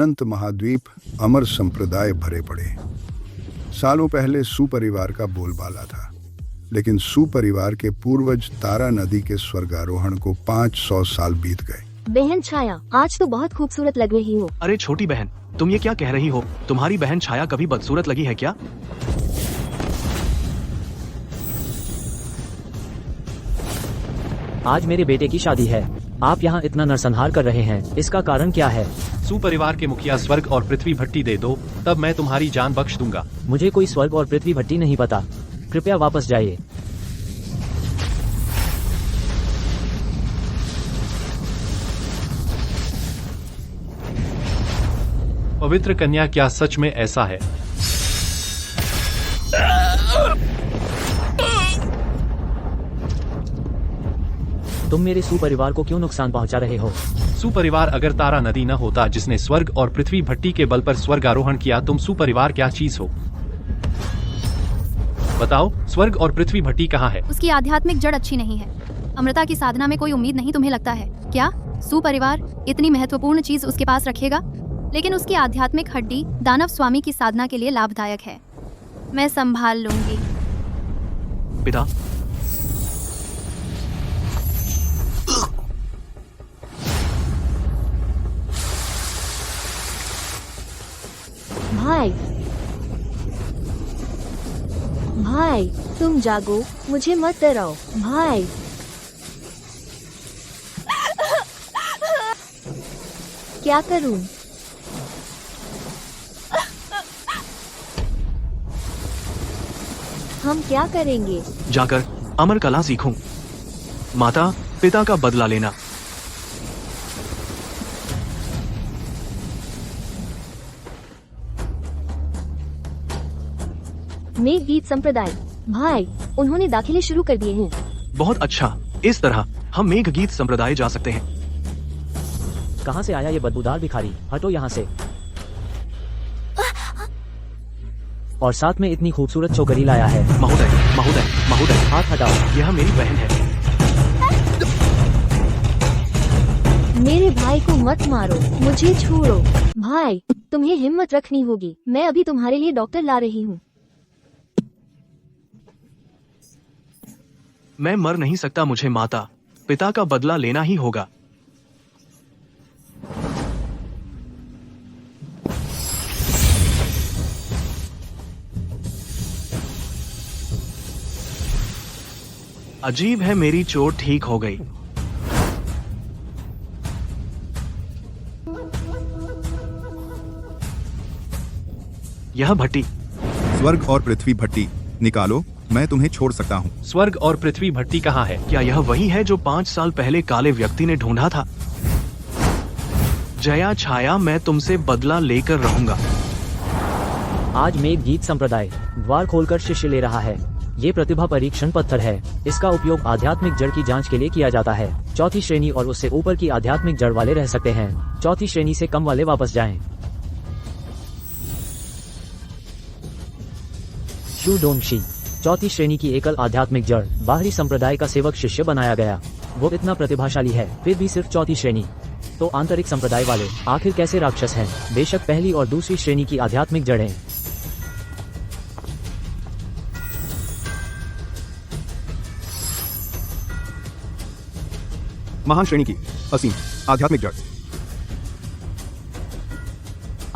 अनंत महाद्वीप अमर संप्रदाय भरे पड़े। सालों पहले सुपरिवार का बोलबाला था, लेकिन सुपरिवार के पूर्वज तारा नदी के स्वर्गारोहण को 500 साल बीत गए। बहन छाया, आज तो बहुत खूबसूरत लग रही हो। अरे छोटी बहन, तुम ये क्या कह रही हो? तुम्हारी बहन छाया कभी बदसूरत लगी है क्या? आज मेरे बेटे की शादी है। आप यहाँ इतना नरसंहार कर रहे हैं, इसका कारण क्या है? सुपरिवार के मुखिया स्वर्ग और पृथ्वी भट्टी दे दो, तब मैं तुम्हारी जान बख्श दूंगा। मुझे कोई स्वर्ग और पृथ्वी भट्टी नहीं पता, कृपया वापस जाइए। पवित्र कन्या, क्या सच में ऐसा है? तुम मेरे सुपरिवार को क्यों नुकसान पहुंचा रहे हो? सुपरिवार अगर तारा नदी न होता जिसने स्वर्ग और पृथ्वी भट्टी के बल पर स्वर्गारोहण किया, तुम सुपरिवार क्या चीज हो? बताओ, स्वर्ग और पृथ्वी भट्टी कहाँ है? उसकी आध्यात्मिक जड़ अच्छी नहीं है। अमृता की साधना में कोई उम्मीद नहीं, तुम्हें लगता है क्या सुपरिवार इतनी महत्वपूर्ण चीज उसके पास रखेगा? लेकिन उसकी आध्यात्मिक हड्डी दानव स्वामी की साधना के लिए लाभदायक है। मैं संभाल लूंगी। पिता, भाई भाई, तुम जागो, मुझे मत डराओ भाई। क्या करूं? हम क्या करेंगे? जाकर अमर कला सीखूं। माता पिता का बदला लेना। मेघ गीत संप्रदाय भाई, उन्होंने दाखिले शुरू कर दिए हैं। बहुत अच्छा, इस तरह हम मेघ गीत संप्रदाय जा सकते हैं। कहाँ से आया ये बदबूदार भिखारी? हटो यहाँ से। और साथ में इतनी खूबसूरत छोकरी लाया है। महोदय, महोदय, महोदय, हाथ हटाओ। यह मेरी बहन है। मेरे भाई को मत मारो, मुझे छोड़ो। भाई, तुम्हें हिम्मत रखनी होगी। मैं अभी तुम्हारे लिए डॉक्टर ला रही हूँ। मैं मर नहीं सकता, मुझे माता पिता का बदला लेना ही होगा। अजीब है, मेरी चोट ठीक हो गई। यह भट्टी। स्वर्ग और पृथ्वी भट्टी निकालो, मैं तुम्हें छोड़ सकता हूँ। स्वर्ग और पृथ्वी भट्टी कहाँ है? क्या यह वही है जो 5 साल पहले काले व्यक्ति ने ढूंढा था? जया छाया, मैं तुमसे बदला लेकर रहूंगा। आज मेघ गीत संप्रदाय द्वार खोलकर शिष्य ले रहा है। ये प्रतिभा परीक्षण पत्थर है। इसका उपयोग आध्यात्मिक जड़ की जांच के लिए किया जाता है। चौथी श्रेणी और उससे ऊपर की आध्यात्मिक जड़ वाले रह सकते हैं। चौथी श्रेणी से कम वाले वापस जाएं। शू डोंगशी, चौथी श्रेणी की एकल आध्यात्मिक जड़, बाहरी संप्रदाय का सेवक शिष्य बनाया गया। वो इतना प्रतिभाशाली है, फिर भी सिर्फ चौथी श्रेणी। तो आंतरिक संप्रदाय वाले आखिर कैसे राक्षस हैं? बेशक पहली और दूसरी श्रेणी की आध्यात्मिक जड़ें। महान श्रेणी की असीम आध्यात्मिक जड़।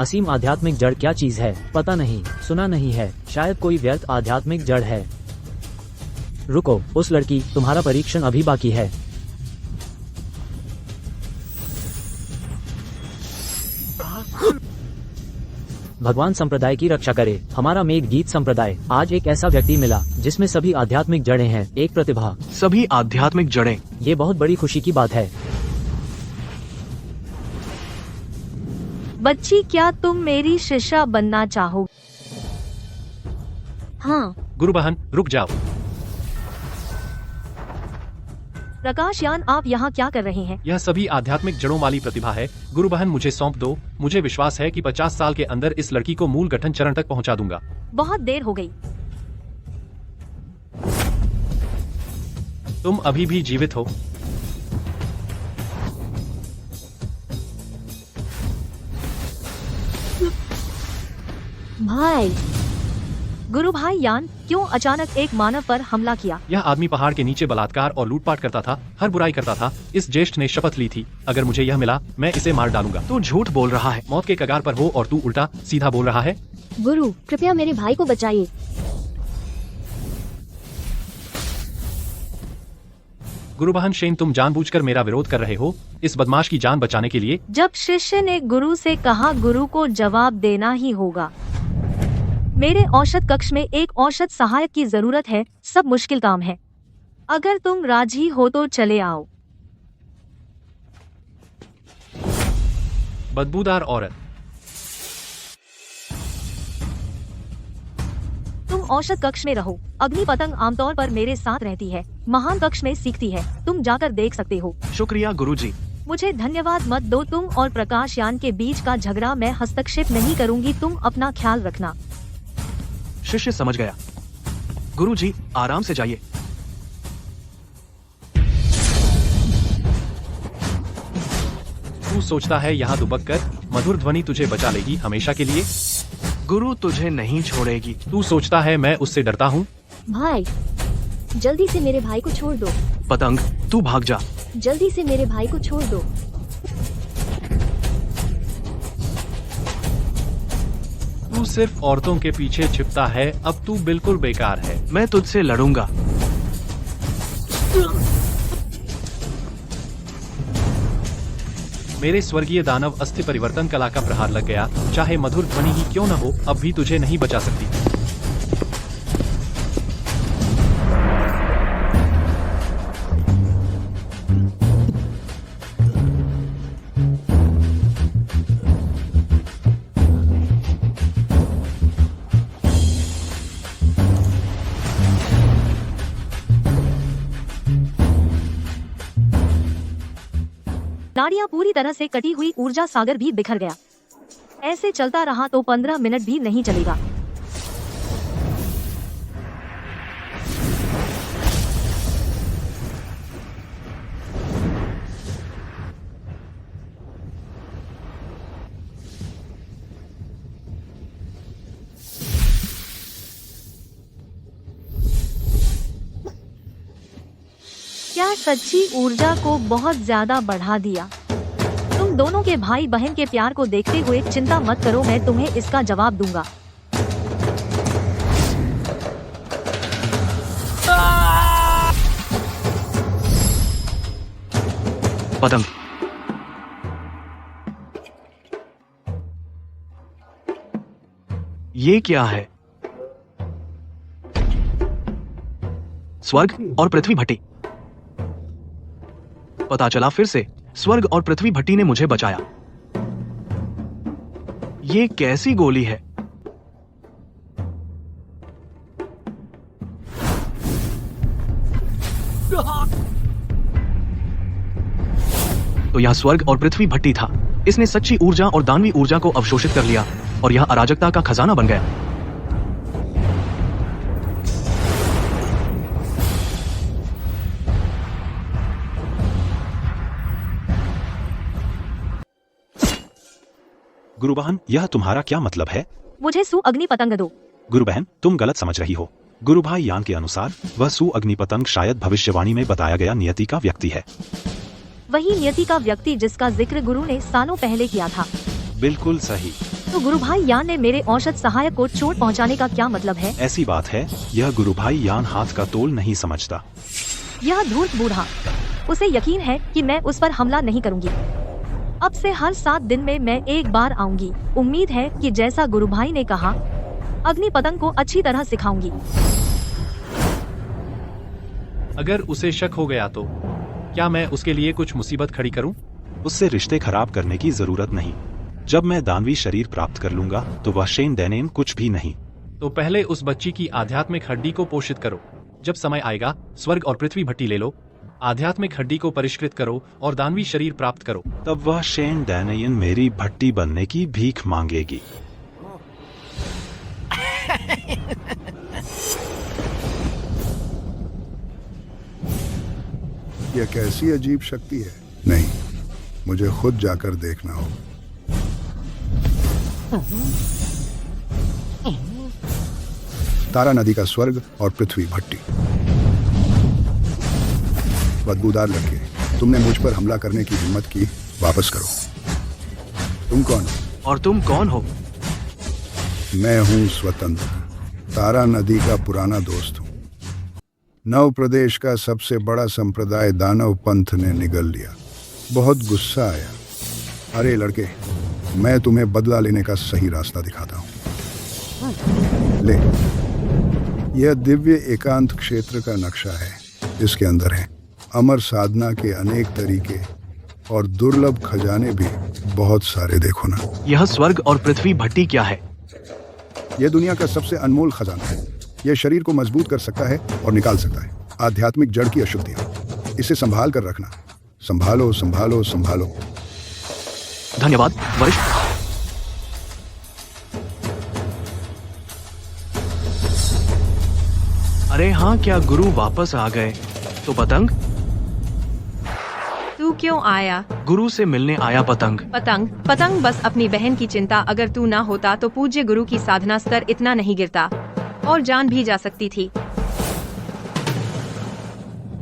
असीम आध्यात्मिक जड़ क्या चीज है? पता नहीं, सुना नहीं है। शायद कोई व्यर्थ आध्यात्मिक जड़ है। रुको, उस लड़की, तुम्हारा परीक्षण अभी बाकी है। भगवान संप्रदाय की रक्षा करे। हमारा मेघ गीत संप्रदाय। आज एक ऐसा व्यक्ति मिला जिसमें सभी आध्यात्मिक जड़ें हैं, एक प्रतिभा। सभी आध्यात्मिक जड़ें। ये बहुत बड़ी खुशी की बात है। बच्ची, क्या तुम मेरी शिष्या बनना चाहो? हाँ। गुरु बहन, रुक जाओ। प्रकाशयान, आप यहाँ क्या कर रहे हैं? यह सभी आध्यात्मिक जड़ों वाली प्रतिभा है। गुरु बहन, मुझे सौंप दो। मुझे विश्वास है कि 50 साल के अंदर इस लड़की को मूल गठन चरण तक पहुँचा दूंगा। बहुत देर हो गई। तुम अभी भी जीवित हो। भाई, गुरु भाई यान, क्यों अचानक एक मानव पर हमला किया? यह आदमी पहाड़ के नीचे बलात्कार और लूटपाट करता था, हर बुराई करता था। इस ज्येष्ठ ने शपथ ली थी, अगर मुझे यह मिला मैं इसे मार डालूंगा। तू झूठ बोल रहा है। मौत के कगार पर हो और तू उल्टा सीधा बोल रहा है। गुरु कृपया मेरे भाई को बचाइए। गुरुबहन शेन, तुम जानबूझकर मेरा विरोध कर रहे हो इस बदमाश की जान बचाने के लिए। जब शिष्य ने गुरु से कहा, गुरु को जवाब देना ही होगा। मेरे औषध कक्ष में एक औषध सहायक की जरूरत है, सब मुश्किल काम है। अगर तुम राजी हो तो चले आओ। बदबूदार औरत, तुम औषध कक्ष में रहो। अग्नि पतंग आमतौर पर मेरे साथ रहती है, महान कक्ष में सीखती है। तुम जाकर देख सकते हो। शुक्रिया गुरुजी। मुझे धन्यवाद मत दो। तुम और प्रकाश यान के बीच का झगड़ा मैं हस्तक्षेप नहीं करूंगी। तुम अपना ख्याल रखना। शिष्य समझ गया। गुरुजी आराम से जाइए। तू सोचता है यहाँ दुबक कर मधुर ध्वनि तुझे बचा लेगी हमेशा के लिए? गुरु तुझे नहीं छोड़ेगी। तू सोचता है मैं उससे डरता हूँ? भाई, जल्दी से मेरे भाई को छोड़ दो। पतंग तू भाग जा। जल्दी से मेरे भाई को छोड़ दो। तू सिर्फ औरतों के पीछे छिपता है, अब तू बिल्कुल बेकार है। मैं तुझसे लड़ूंगा। मेरे स्वर्गीय दानव अस्थि परिवर्तन कला का प्रहार लग गया। चाहे मधुर ध्वनि ही क्यों न हो, अब भी तुझे नहीं बचा सकती। नाड़ियां पूरी तरह से कटी हुई, ऊर्जा सागर भी बिखर गया। ऐसे चलता रहा तो 15 मिनट भी नहीं चलेगा। क्या सच्ची ऊर्जा को बहुत ज्यादा बढ़ा दिया? तुम दोनों के भाई बहन के प्यार को देखते हुए चिंता मत करो, मैं तुम्हें इसका जवाब दूंगा। पतंग ये क्या है? स्वर्ग और पृथ्वी भट्टी। पता चला फिर से स्वर्ग और पृथ्वी भट्टी ने मुझे बचाया। ये कैसी गोली है? तो यह स्वर्ग और पृथ्वी भट्टी था। इसने सच्ची ऊर्जा और दानवी ऊर्जा को अवशोषित कर लिया और यह अराजकता का खजाना बन गया। गुरुबहन, यह तुम्हारा क्या मतलब है? मुझे सु अग्नि पतंग दो। गुरुबहन, तुम गलत समझ रही हो। गुरुभाई यान के अनुसार वह सु अग्नि पतंग शायद भविष्यवाणी में बताया गया नियति का व्यक्ति है। वही नियति का व्यक्ति जिसका जिक्र गुरु ने सालों पहले किया था। बिल्कुल सही। तो गुरु भाई यान ने मेरे औषध सहायक को चोट पहुंचाने का क्या मतलब है? ऐसी बात है, यह गुरुभाई यान हाथ का तोल नहीं समझता। यह धूर्त बूढ़ा, उसे यकीन है कि मैं उस पर हमला नहीं करूंगी। अब से हर 7 दिन में मैं एक बार आऊंगी। उम्मीद है कि जैसा गुरु भाई ने कहा, अग्नि पतंग को अच्छी तरह सिखाऊंगी। अगर उसे शक हो गया तो क्या मैं उसके लिए कुछ मुसीबत खड़ी करूं? उससे रिश्ते खराब करने की जरूरत नहीं। जब मैं दानवी शरीर प्राप्त कर लूंगा तो वह शेन डैनेन कुछ भी नहीं। तो पहले उस बच्ची की आध्यात्मिक हड्डी को पोषित करो। जब समय आएगा स्वर्ग और पृथ्वी भट्टी ले लो, आध्यात्मिक हड्डी को परिष्कृत करो और दानवी शरीर प्राप्त करो। तब वह शेन डैनेन मेरी भट्टी बनने की भीख मांगेगी। यह कैसी अजीब शक्ति है? नहीं, मुझे खुद जाकर देखना हो। तारा नदी का स्वर्ग और पृथ्वी भट्टी। बदबूदार लड़के, तुमने मुझ पर हमला करने की हिम्मत की, वापस करो। तुम कौन हो? और तुम कौन हो? मैं हूं स्वतंत्र, तारा नदी का पुराना दोस्त हूं। नव प्रदेश का सबसे बड़ा संप्रदाय दानव पंथ ने निगल लिया। बहुत गुस्सा आया। अरे लड़के, मैं तुम्हें बदला लेने का सही रास्ता दिखाता हूं। ले, यह दिव्य एकांत क्षेत्र का नक्शा है। इसके अंदर है अमर साधना के अनेक तरीके और दुर्लभ खजाने भी बहुत सारे। देखो ना, यह स्वर्ग और पृथ्वी भट्टी क्या है? यह दुनिया का सबसे अनमोल खजाना है। यह शरीर को मजबूत कर सकता है और निकाल सकता है आध्यात्मिक जड़ की अशुद्धियां। इसे संभाल कर रखना। संभालो संभालो संभालो। धन्यवाद वरिष्ठ। अरे हाँ, क्या गुरु वापस आ गए? तो पतंग? तू क्यों आया? गुरु से मिलने आया पतंग। पतंग बस अपनी बहन की चिंता। अगर तू ना होता तो पूज्य गुरु की साधना स्तर इतना नहीं गिरता और जान भी जा सकती थी।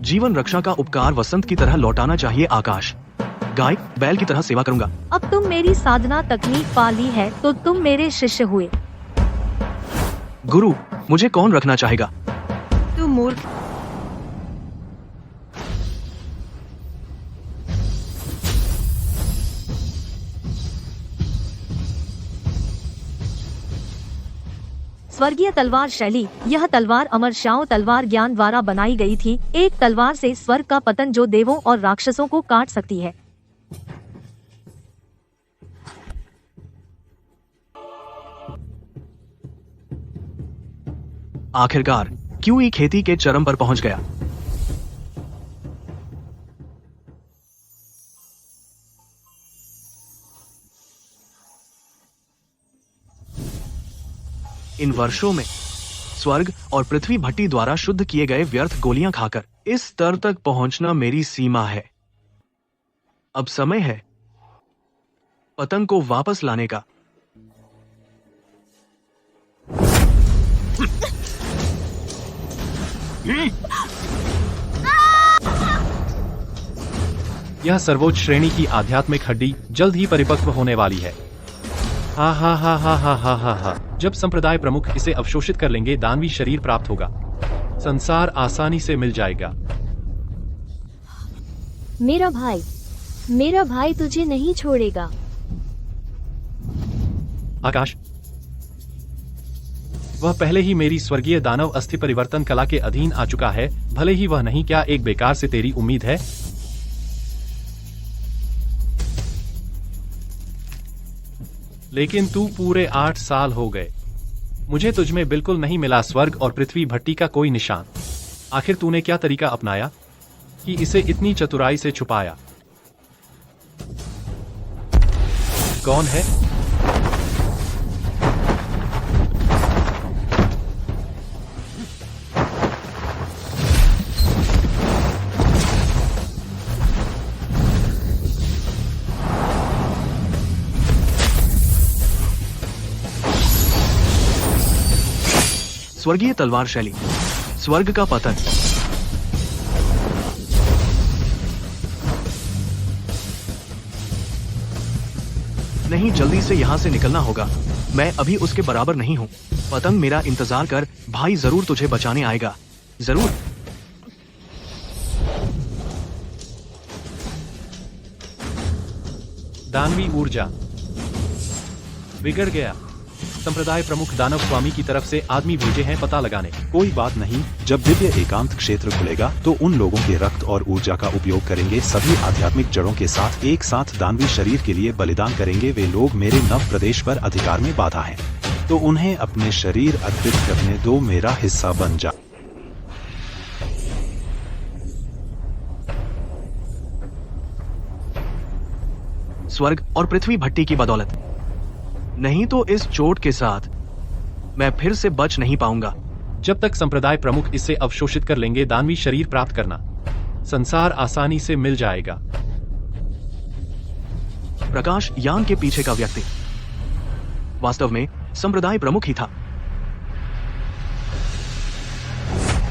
जीवन रक्षा का उपकार वसंत की तरह लौटाना चाहिए आकाश। गाय बैल की तरह सेवा करूंगा। अब तुम मेरी साधना तकनीक पा ली है तो तुम मेरे शिष्य हुए। गुरु, मुझे कौन रखना चाहेगा? तू मूर्ख। स्वर्गीय तलवार शैली। यह तलवार अमर श्याओ तलवार ज्ञान द्वारा बनाई गई थी। एक तलवार से स्वर्ग का पतन जो देवों और राक्षसों को काट सकती है। आखिरकार क्यूई खेती के चरम पर पहुंच गया। इन वर्षों में स्वर्ग और पृथ्वी भट्टी द्वारा शुद्ध किए गए व्यर्थ गोलियां खाकर इस स्तर तक पहुंचना मेरी सीमा है। अब समय है पतंग को वापस लाने का। यह सर्वोच्च श्रेणी की आध्यात्मिक हड्डी जल्द ही परिपक्व होने वाली है। हा हा हा हा हा हा हा हा। जब संप्रदाय प्रमुख इसे अवशोषित कर लेंगे, दानवी शरीर प्राप्त होगा। संसार आसानी से मिल जाएगा। मेरा भाई तुझे नहीं छोड़ेगा। आकाश, वह पहले ही मेरी स्वर्गीय दानव अस्थि परिवर्तन कला के अधीन आ चुका है। भले ही वह नहीं, क्या एक बेकार से तेरी उम्मीद है? लेकिन तू पूरे 8 साल हो गए, मुझे तुझमें बिल्कुल नहीं मिला स्वर्ग और पृथ्वी भट्टी का कोई निशान। आखिर तूने क्या तरीका अपनाया कि इसे इतनी चतुराई से छुपाया? कौन है? स्वर्गीय तलवार शैली, स्वर्ग का पतन। नहीं, जल्दी से यहां से निकलना होगा। मैं अभी उसके बराबर नहीं हूं। पतंग, मेरा इंतजार कर, भाई जरूर तुझे बचाने आएगा। जरूर। दानवी ऊर्जा बिगड़ गया। संप्रदाय प्रमुख दानव स्वामी की तरफ से आदमी भेजे हैं पता लगाने। कोई बात नहीं, जब दिव्य एकांत क्षेत्र खुलेगा तो उन लोगों के रक्त और ऊर्जा का उपयोग करेंगे। सभी आध्यात्मिक जड़ों के साथ एक साथ दानवी शरीर के लिए बलिदान करेंगे। वे लोग मेरे नव प्रदेश पर अधिकार में बाधा हैं, तो उन्हें अपने शरीर अर्पित करने दो। मेरा हिस्सा बन जा। स्वर्ग और पृथ्वी भट्टी की बदौलत। नहीं तो इस चोट के साथ मैं फिर से बच नहीं पाऊंगा। जब तक संप्रदाय प्रमुख इसे अवशोषित कर लेंगे, दानवी शरीर प्राप्त करना संसार आसानी से मिल जाएगा। प्रकाश यान के पीछे का व्यक्ति वास्तव में संप्रदाय प्रमुख ही था।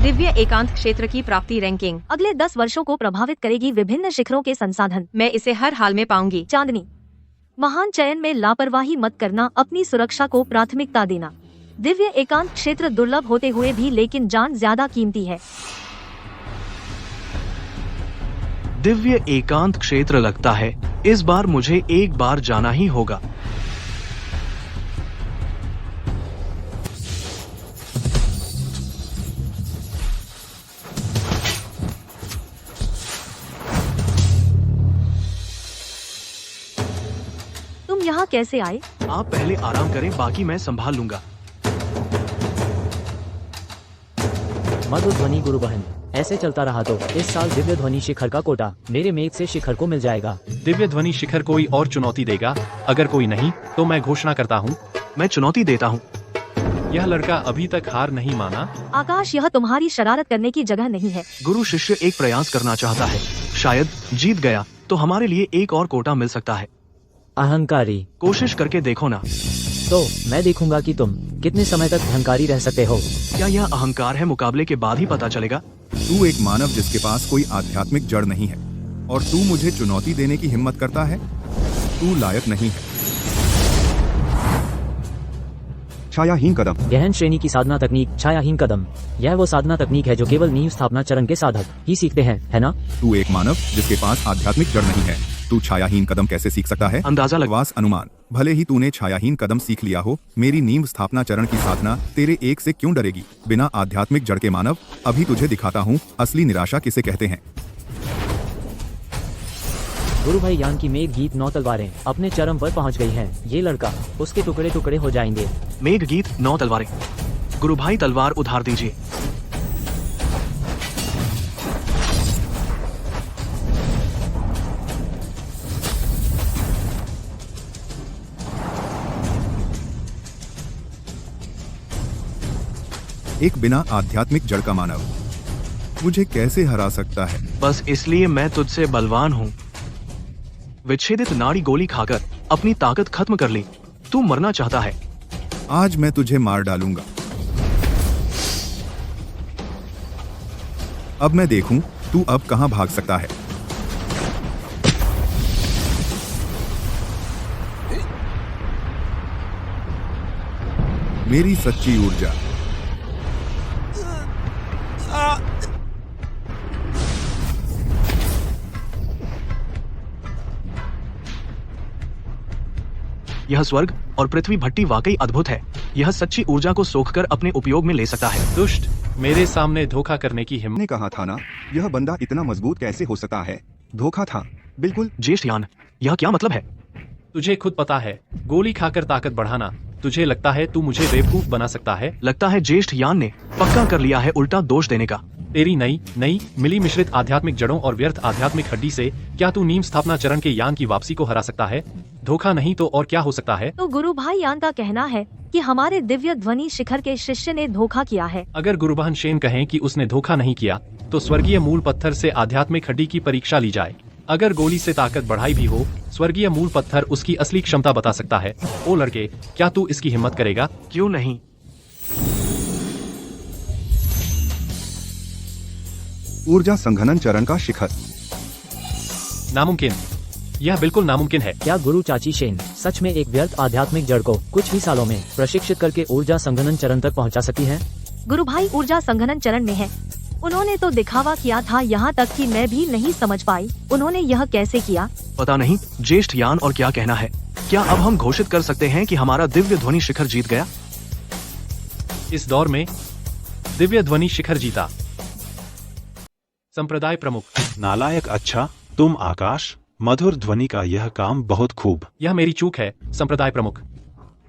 दिव्य एकांत क्षेत्र की प्राप्ति रैंकिंग। अगले 10 वर्षों को प्रभावित करेगी विभिन्न शिखरों के संसाधन। मैं इसे हर हाल में पाऊंगी। चांदनी, महान चयन में लापरवाही मत करना, अपनी सुरक्षा को प्राथमिकता देना। दिव्य एकांत क्षेत्र दुर्लभ होते हुए भी लेकिन जान ज्यादा कीमती है। दिव्य एकांत क्षेत्र लगता है इस बार मुझे एक बार जाना ही होगा। तुम यहाँ कैसे आए? आप पहले आराम करें, बाकी मैं संभाल लूंगा। मधुर ध्वनि गुरु बहन, ऐसे चलता रहा तो इस साल दिव्य ध्वनि शिखर का कोटा मेरे मेघ से शिखर को मिल जाएगा। दिव्य ध्वनि शिखर कोई और चुनौती देगा? अगर कोई नहीं तो मैं घोषणा करता हूँ, मैं चुनौती देता हूँ। यह लड़का अभी तक हार नहीं माना। आकाश, यह तुम्हारी शरारत करने की जगह नहीं है। गुरु शिष्य एक प्रयास करना चाहता है, शायद जीत गया तो हमारे लिए एक और कोटा मिल सकता है। अहंकारी, कोशिश करके देखो ना। तो मैं देखूंगा कि तुम कितने समय तक अहंकारी रह सकते हो। क्या यह अहंकार है, मुकाबले के बाद ही पता चलेगा। तू एक मानव जिसके पास कोई आध्यात्मिक जड़ नहीं है और तू मुझे चुनौती देने की हिम्मत करता है? तू लायक नहीं है। छायाहीन कदम। गहन श्रेणी की साधना तकनीक छायाहीन कदम, यह वो साधना तकनीक है जो केवल नींव स्थापना चरण के साधक ही सीखते हैं, है ना? तू एक मानव जिसके पास आध्यात्मिक जड़ नहीं है, तू छायाहीन कदम कैसे सीख सकता है? अंदाजा लगवास अनुमान। भले ही तूने छायाहीन कदम सीख लिया हो, मेरी नींव स्थापना चरण की साधना तेरे एक से क्यों डरेगी? बिना आध्यात्मिक जड़ के मानव। अभी तुझे दिखाता हूँ असली निराशा किसे कहते हैं। गुरु भाई यान की मेघ गीत 9 तलवारें अपने चरम पर पहुंच गई हैं। ये लड़का उसके टुकड़े टुकड़े हो जाएंगे। मेघ गीत 9 तलवारें। गुरु भाई तलवार उधार दीजिए। एक बिना आध्यात्मिक जड़ का मानव मुझे कैसे हरा सकता है? बस इसलिए मैं तुझसे बलवान हूँ। विच्छेदित नाड़ी गोली खाकर अपनी ताकत खत्म कर ली। तू मरना चाहता है। आज मैं तुझे मार डालूंगा। अब मैं देखूं तू अब कहां भाग सकता है। मेरी सच्ची ऊर्जा। यह स्वर्ग और पृथ्वी भट्टी वाकई अद्भुत है। यह सच्ची ऊर्जा को सोखकर अपने उपयोग में ले सकता है। दुष्ट, मेरे सामने धोखा करने की हिम्मत। ने कहा था ना, यह बंदा इतना मजबूत कैसे हो सकता है? धोखा था, बिल्कुल। ज्येष्ठ यान, यह क्या मतलब है? तुझे खुद पता है, गोली खाकर ताकत बढ़ाना। तुझे लगता है तू मुझे बेवकूफ बना सकता है? लगता है ज्येष्ठ यान ने पक्का कर लिया है उल्टा दोष देने का। तेरी नई मिली मिश्रित आध्यात्मिक जड़ों और व्यर्थ आध्यात्मिक हड्डी से क्या तू नीम स्थापना चरण के यान की वापसी को हरा सकता है? धोखा नहीं तो और क्या हो सकता है? तो गुरु भाई यान का कहना है कि हमारे दिव्य ध्वनि शिखर के शिष्य ने धोखा किया है। अगर गुरुबहन शेन कहें कि उसने धोखा नहीं किया, तो स्वर्गीय मूल पत्थर से आध्यात्मिक हड्डी की परीक्षा ली जाए। अगर गोली से ताकत बढ़ाई भी हो, स्वर्गीय मूल पत्थर उसकी असली क्षमता बता सकता है। ओ लड़के, क्या तू इसकी हिम्मत करेगा? क्यों नहीं? ऊर्जा संघनन चरण का शिखर। नामुमकिन, यह बिल्कुल नामुमकिन है। क्या गुरु चाची शेन सच में एक व्यर्थ आध्यात्मिक जड़ को कुछ ही सालों में प्रशिक्षित करके ऊर्जा संघनन चरण तक पहुंचा सकती है? गुरु भाई ऊर्जा संघनन चरण में है। उन्होंने तो दिखावा किया था, यहाँ तक कि मैं भी नहीं समझ पाई उन्होंने यह कैसे किया। पता नहीं ज्येष्ठ यान और क्या कहना है। क्या अब हम घोषित कर सकते हैं कि हमारा दिव्य ध्वनि शिखर जीत गया? इस दौर में दिव्य ध्वनि शिखर जीता। संप्रदाय प्रमुख। नालायक। अच्छा, तुम आकाश, मधुर ध्वनि का यह काम बहुत खूब। यह मेरी चूक है संप्रदाय प्रमुख।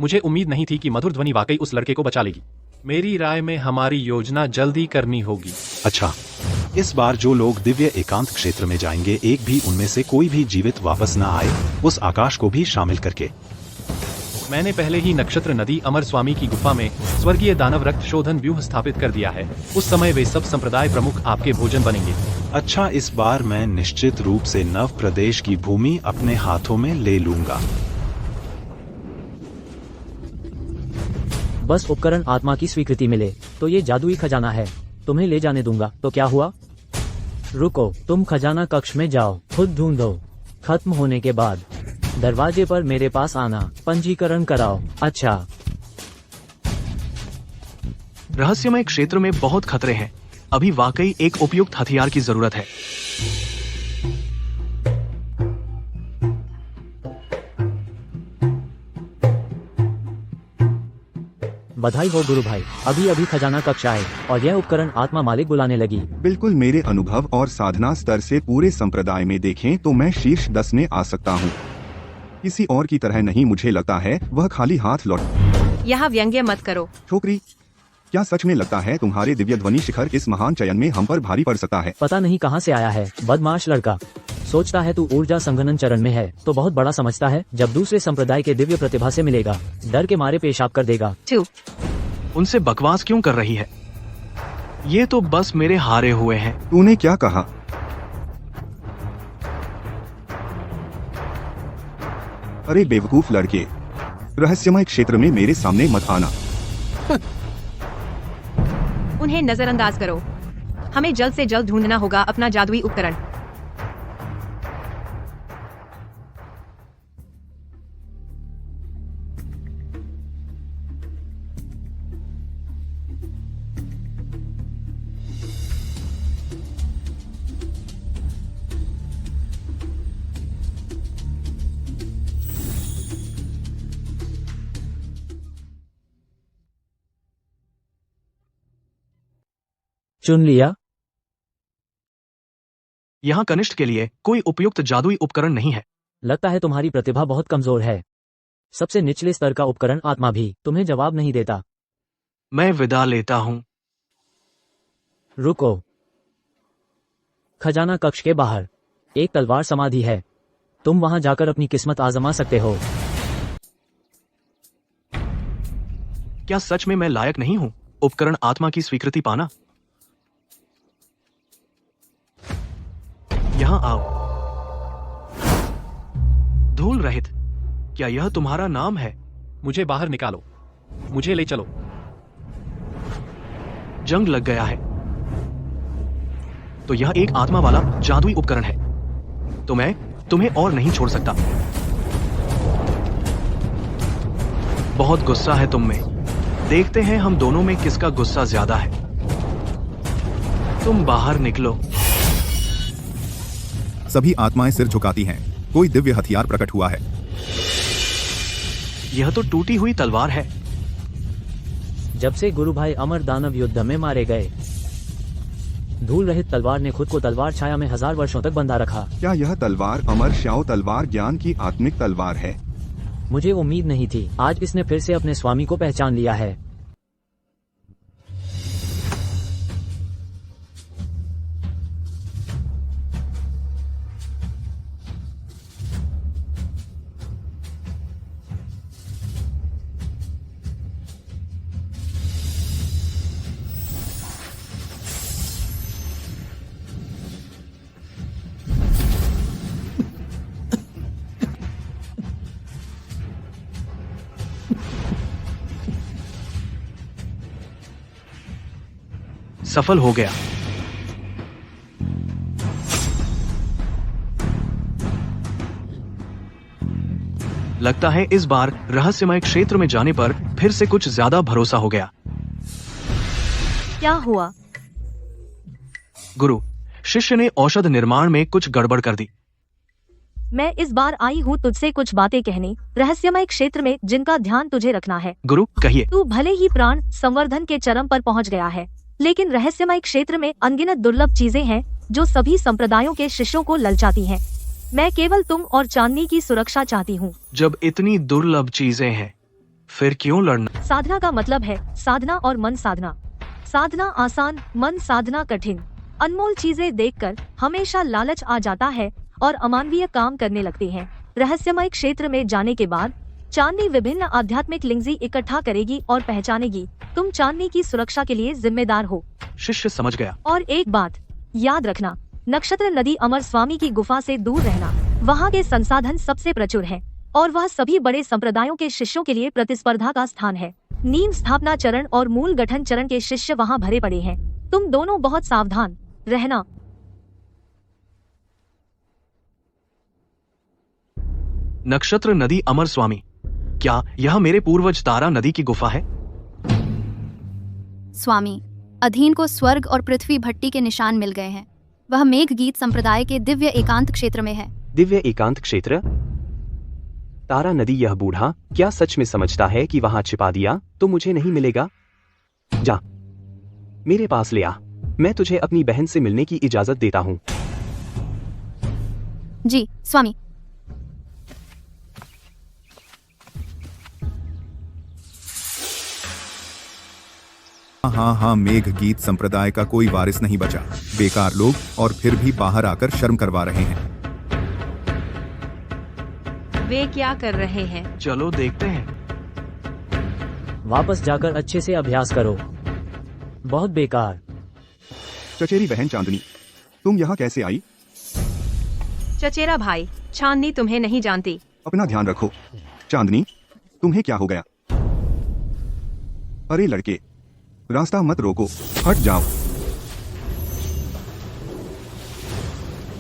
मुझे उम्मीद नहीं थी कि मधुर ध्वनि वाकई उस लड़के को बचा लेगी। मेरी राय में हमारी योजना जल्दी करनी होगी। अच्छा, इस बार जो लोग दिव्य एकांत क्षेत्र में जाएंगे, एक भी उनमें से कोई भी जीवित वापस न आए, उस आकाश को भी शामिल करके। मैंने पहले ही नक्षत्र नदी अमर स्वामी की गुफा में स्वर्गीय दानव रक्त शोधन व्यूह स्थापित कर दिया है। उस समय वे सब संप्रदाय प्रमुख आपके भोजन बनेंगे। अच्छा, इस बार मैं निश्चित रूप से नव प्रदेश की भूमि अपने हाथों में ले लूंगा। बस उपकरण आत्मा की स्वीकृति मिले तो ये जादुई खजाना है। तुम्हें ले जाने दूंगा तो क्या हुआ? रुको, तुम खजाना कक्ष में जाओ, खुद ढूंढो। खत्म होने के बाद दरवाजे पर मेरे पास आना, पंजीकरण कराओ। अच्छा। रहस्यमय क्षेत्र में बहुत खतरे हैं। अभी वाकई एक उपयुक्त हथियार की जरूरत है। बधाई हो गुरु भाई, अभी अभी खजाना कक्ष आए और यह उपकरण आत्मा मालिक बुलाने लगी। बिल्कुल, मेरे अनुभव और साधना स्तर से पूरे संप्रदाय में देखें तो मैं शीर्ष 10 में आ सकता हूँ। किसी और की तरह नहीं, मुझे लगता है वह खाली हाथ लौट। यहाँ व्यंग्य मत करो। छोकरी, क्या सच में लगता है तुम्हारे दिव्य ध्वनि शिखर इस महान चयन में हम पर भारी पड़ सकता है? पता नहीं कहाँ से आया है, बदमाश लड़का। सोचता है तू ऊर्जा संघनन चरण में है तो बहुत बड़ा समझता है, जब दूसरे संप्रदाय के दिव्य प्रतिभा से मिलेगा डर के मारे पेशाब कर देगा। उनसे बकवास क्यों कर रही है? ये तो बस मेरे हारे हुए हैं। तूने क्या कहा? अरे बेवकूफ लड़के, रहस्यमय क्षेत्र में मेरे सामने मत आना। उन्हें नजरअंदाज करो। हमें जल्द से जल्द ढूंढना होगा अपना जादुई उपकरण। चुन लिया। यहाँ कनिष्ठ के लिए कोई उपयुक्त जादुई उपकरण नहीं है। लगता है तुम्हारी प्रतिभा बहुत कमजोर है। सबसे निचले स्तर का उपकरण आत्मा भी तुम्हें जवाब नहीं देता। मैं विदा लेता हूँ। रुको, खजाना कक्ष के बाहर एक तलवार समाधि है, तुम वहां जाकर अपनी किस्मत आजमा सकते हो। क्या सच में मैं लायक नहीं हूँ उपकरण आत्मा की स्वीकृति पाना? यहाँ आओ। धूल रहित, क्या यह तुम्हारा नाम है? मुझे बाहर निकालो, मुझे ले चलो। जंग लग गया है तो यह एक आत्मा वाला जादुई उपकरण है, तो मैं तुम्हें और नहीं छोड़ सकता। बहुत गुस्सा है तुम में। देखते हैं हम दोनों में किसका गुस्सा ज्यादा है। तुम बाहर निकलो। सभी आत्माएं सिर झुकाती हैं। कोई दिव्य हथियार प्रकट हुआ है। यह तो टूटी हुई तलवार है। जब से गुरु भाई अमर दानव युद्ध में मारे गए, धूल रहित तलवार ने खुद को तलवार छाया में 1000 वर्षों तक बंधा रखा। क्या यह तलवार अमर श्याओ तलवार ज्ञान की आत्मिक तलवार है? मुझे उम्मीद नहीं थी। आज इसने फिर से अपने स्वामी को पहचान लिया है। सफल हो गया। लगता है इस बार रहस्यमय क्षेत्र में जाने पर फिर से कुछ ज्यादा भरोसा हो गया। क्या हुआ? गुरु, शिष्य ने औषध निर्माण में कुछ गड़बड़ कर दी। मैं इस बार आई हूँ तुझसे कुछ बातें कहने, रहस्यमय क्षेत्र में जिनका ध्यान तुझे रखना है। गुरु, कहिए। तू भले ही प्राण संवर्धन के चरम पर पहुँच गया है, लेकिन रहस्यमय क्षेत्र में अनगिनत दुर्लभ चीजें हैं जो सभी संप्रदायों के शिष्यों को ललचाती हैं। मैं केवल तुम और चांदनी की सुरक्षा चाहती हूँ। जब इतनी दुर्लभ चीजें हैं, फिर क्यों लड़ना? साधना का मतलब है साधना और मन साधना। साधना आसान, मन साधना कठिन। अनमोल चीजें देखकर हमेशा लालच आ जाता है और अमानवीय काम करने लगते हैं। रहस्यमय क्षेत्र में जाने के बाद चांदनी विभिन्न आध्यात्मिक लिंग्जी इकट्ठा करेगी और पहचानेगी। तुम चांदनी की सुरक्षा के लिए जिम्मेदार हो। शिष्य समझ गया। और एक बात याद रखना, नक्षत्र नदी अमर स्वामी की गुफा से दूर रहना। वहाँ के संसाधन सबसे प्रचुर हैं और वह सभी बड़े संप्रदायों के शिष्यों के लिए प्रतिस्पर्धा का स्थान है। नींव स्थापना चरण और मूल गठन चरण के शिष्य वहाँ भरे पड़े हैं। तुम दोनों बहुत सावधान रहना। नक्षत्र नदी अमर स्वामी, क्या यह मेरे पूर्वज तारा नदी की गुफा है? स्वामी, अधीन को स्वर्ग और पृथ्वी भट्टी के निशान मिल गए हैं। वह मेघ गीत संप्रदाय के दिव्य एकांत क्षेत्र में है। दिव्य एकांत क्षेत्र? तारा नदी यह बूढ़ा क्या सच में समझता है कि वहां छिपा दिया तो मुझे नहीं मिलेगा? जा, मेरे पास ले आ। मैं तुझे अपनी बहन से मिलने की इजाजत देता हूँ। जी स्वामी। हाँ, मेघ गीत संप्रदाय का कोई वारिस नहीं बचा। बेकार लोग, और फिर भी बाहर आकर शर्म करवा रहे हैं। वे क्या कर रहे हैं? चलो देखते हैं। वापस जाकर अच्छे से अभ्यास करो। बहुत बेकार। चचेरी बहन चांदनी, तुम यहाँ कैसे आई? चचेरा भाई, चांदनी तुम्हें नहीं जानती। अपना ध्यान रखो। चांदनी, तुम्हें क्या हो गया? अरे लड़के, रास्ता मत रोको, हट जाओ।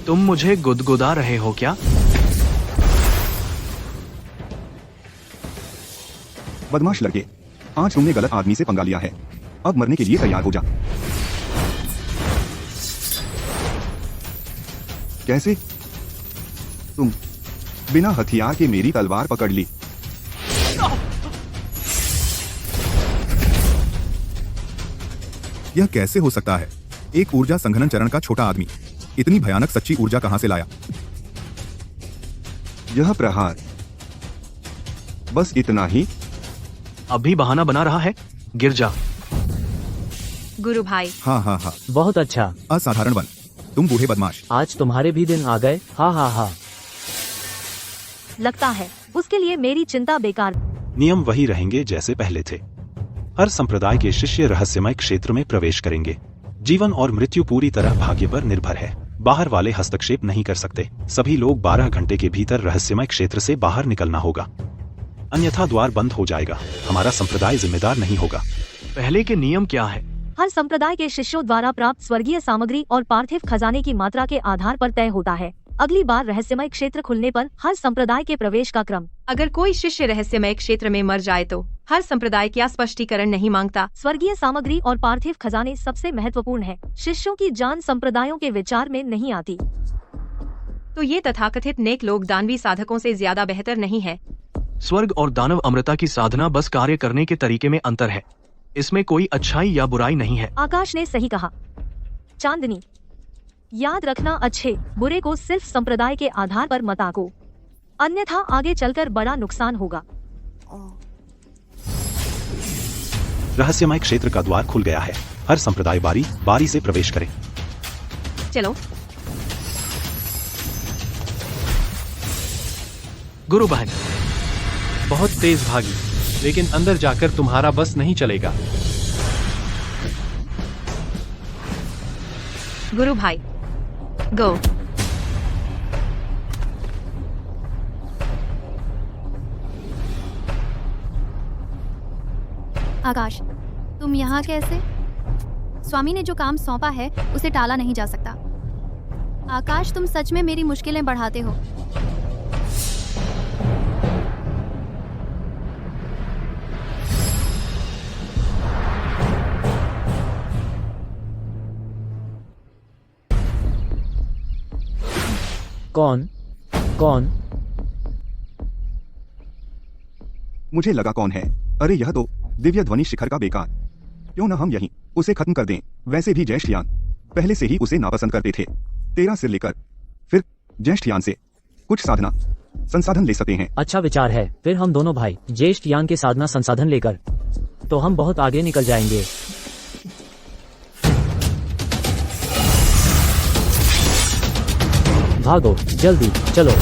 तुम मुझे गुदगुदा रहे हो क्या? बदमाश लड़के, आज तुमने गलत आदमी से पंगा लिया है। अब मरने के लिए तैयार हो जा। कैसे? तुम बिना हथियार के मेरी तलवार पकड़ ली। यह कैसे हो सकता है? एक ऊर्जा संघनन चरण का छोटा आदमी इतनी भयानक सच्ची ऊर्जा कहां से लाया? यह प्रहार, बस इतना ही? अभी बहाना बना रहा है, गिर जा। गुरु भाई, हाँ, बहुत अच्छा। असाधारण बन, तुम बूढ़े बदमाश। आज तुम्हारे भी दिन आ गए। हा। लगता है उसके लिए मेरी चिंता बेकार। नियम वही रहेंगे जैसे पहले थे। हर संप्रदाय के शिष्य रहस्यमय क्षेत्र में प्रवेश करेंगे। जीवन और मृत्यु पूरी तरह भाग्य पर निर्भर है। बाहर वाले हस्तक्षेप नहीं कर सकते। सभी लोग 12 घंटे के भीतर रहस्यमय क्षेत्र से बाहर निकलना होगा, अन्यथा द्वार बंद हो जाएगा। हमारा संप्रदाय जिम्मेदार नहीं होगा। पहले के नियम क्या है? हर संप्रदाय के शिष्यों द्वारा प्राप्त स्वर्गीय सामग्री और पार्थिव खजाने की मात्रा के आधार पर तय होता है। अगली बार रहस्यमय क्षेत्र खुलने पर हर संप्रदाय के प्रवेश का क्रम। अगर कोई शिष्य रहस्यमय क्षेत्र में मर जाए तो हर संप्रदाय क्या स्पष्टीकरण नहीं मांगता? स्वर्गीय सामग्री और पार्थिव खजाने सबसे महत्वपूर्ण है। शिष्यों की जान संप्रदायों के विचार में नहीं आती। तो ये तथाकथित नेक लोग दानवी साधकों से ज्यादा बेहतर नहीं है? स्वर्ग और दानव अमृता की साधना बस कार्य करने के तरीके में अंतर है। इसमें कोई अच्छाई या बुराई नहीं है। आकाश ने सही कहा। चांदनी, याद रखना, अच्छे बुरे को सिर्फ संप्रदाय के आधार पर मत आको, अन्यथा आगे चलकर बड़ा नुकसान होगा। रहस्यमय क्षेत्र का द्वार खुल गया है। हर संप्रदाय बारी बारी से प्रवेश करे। चलो। गुरु बहन, बहुत तेज भागी, लेकिन अंदर जाकर तुम्हारा बस नहीं चलेगा। गुरु भाई, गो। आकाश, तुम यहाँ कैसे? स्वामी ने जो काम सौंपा है उसे टाला नहीं जा सकता। आकाश, तुम सच में मेरी मुश्किलें बढ़ाते हो। कौन? मुझे लगा कौन है। अरे यह तो दिव्य ध्वनि शिखर का बेकार। क्यों न हम यहीं उसे खत्म कर दें। वैसे भी ज्येष्ठयान पहले से ही उसे नापसंद करते थे। तेरा सिर लेकर फिर ज्येष्ठयान से कुछ साधना संसाधन ले सकते हैं। अच्छा विचार है। फिर हम दोनों भाई ज्येष्ठयान के साधना संसाधन लेकर तो हम बहुत आगे निकल जाएंगे। भागो, जल्दी चलो।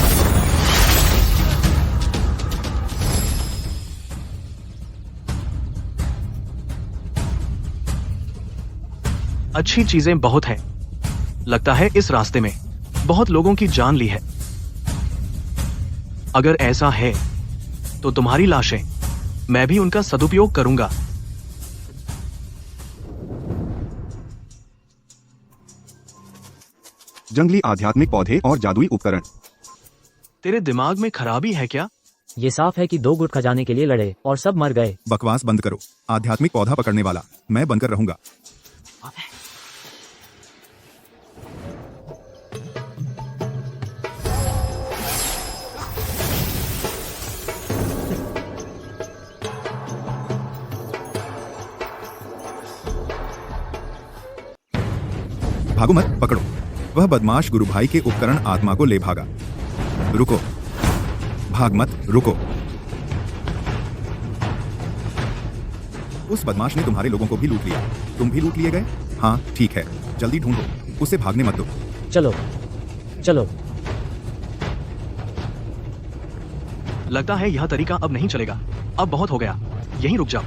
अच्छी चीजें बहुत हैं। लगता है इस रास्ते में बहुत लोगों की जान ली है। अगर ऐसा है तो तुम्हारी लाशें, मैं भी उनका सदुपयोग करूंगा। जंगली आध्यात्मिक पौधे और जादुई उपकरण। तेरे दिमाग में खराबी है क्या? ये साफ है कि दो गुट खजाने के लिए लड़े और सब मर गए। बकवास बंद करो। आध्यात्मिक पौधा पकड़ने वाला मैं बनकर रहूंगा। भागो मत, पकड़ो। वह बदमाश गुरु भाई के उपकरण आत्मा को ले भागा। रुको, भाग मत, रुको। उस बदमाश ने तुम्हारे लोगों को भी लूट लिया। तुम भी लूट लिए गए? हाँ ठीक है, जल्दी ढूंढो, उसे भागने मत दो। चलो चलो। लगता है यह तरीका अब नहीं चलेगा। अब बहुत हो गया, यहीं रुक जाओ।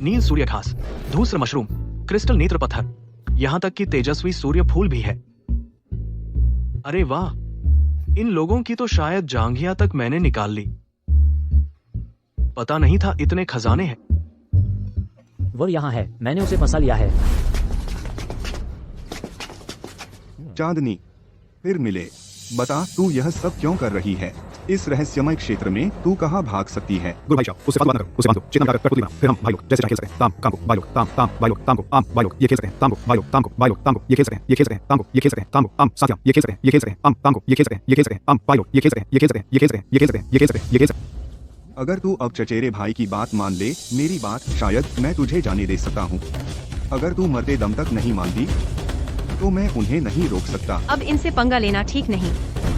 नील सूर्य घास, धूसर मशरूम, क्रिस्टल नेत्र पत्थर, यहां तक कि तेजस्वी सूर्य फूल भी है। अरे वाह, इन लोगों की तो शायद जांघियां तक मैंने निकाल ली। पता नहीं था इतने खजाने हैं। वो यहाँ है, मैंने उसे फंसा लिया है। चांदनी, फिर मिले। बता, तू यह सब क्यों कर रही है? इस रहस्यमय क्षेत्र में तू कहाँ भाग सकती है? गुरु भाई साहब, उससे बात ना करो, उसे बांधो, चेतना का कठपुतली बनाओ, फिर हम भाई लोग जैसे चाहे खेल सकते हैं। ताम काम को भाई लोग, ताम ताम भाई लोग, ताम को आम भाई लोग, ये खेल सकते हैं। ताम को भाई लोग, ताम को भाई लोग, ताम को ये खेल सकते हैं, ये खेल सकते हैं। ताम को ये खेल सकते हैं, ताम को आम साथिया ये खेल सकते हैं, ये खेल सकते हैं। आम ताम को ये खेल सकते हैं, ये खेल सकते हैं। आम भाई लोग, ये खेल सकते हैं, ये खेल सकते हैं, ये खेल सकते हैं, ये खेल सकते हैं, ये खेल सकते हैं, ये खेल सकते हैं। अगर तू अब चचेरे भाई की बात मान ले, मेरी बात, शायद मैं तुझे जाने दे सकता हूँ। अगर तू मरते दम तक नहीं मानती तो मैं उन्हें नहीं रोक सकता। अब इनसे पंगा लेना ठीक नहीं।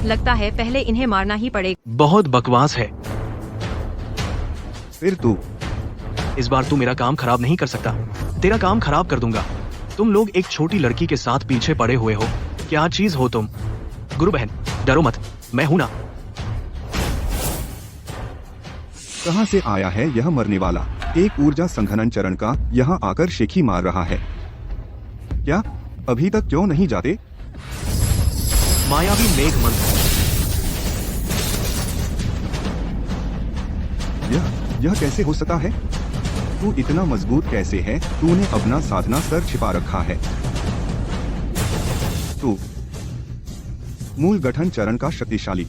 लगता है पहले इन्हें मारना ही पड़ेगा। बहुत बकवास है। फिर तू इस बार तू मेरा काम खराब नहीं कर सकता। तेरा काम खराब कर दूंगा। तुम लोग एक छोटी लड़की के साथ पीछे पड़े हुए हो। क्या चीज हो तुम? गुरु बहन, डरो मत, मैं हूं ना। कहाँ से आया है यह मरने वाला? एक ऊर्जा संघनन चरण का यहाँ आकर शेखी मार रहा है। क्या अभी तक क्यों नहीं जाते? मायावी मेघ मंत्र। यह कैसे हो सकता है? तू इतना मजबूत कैसे है? तूने अपना साधना स्तर छिपा रखा है। तू मूल गठन चरण का शक्तिशाली।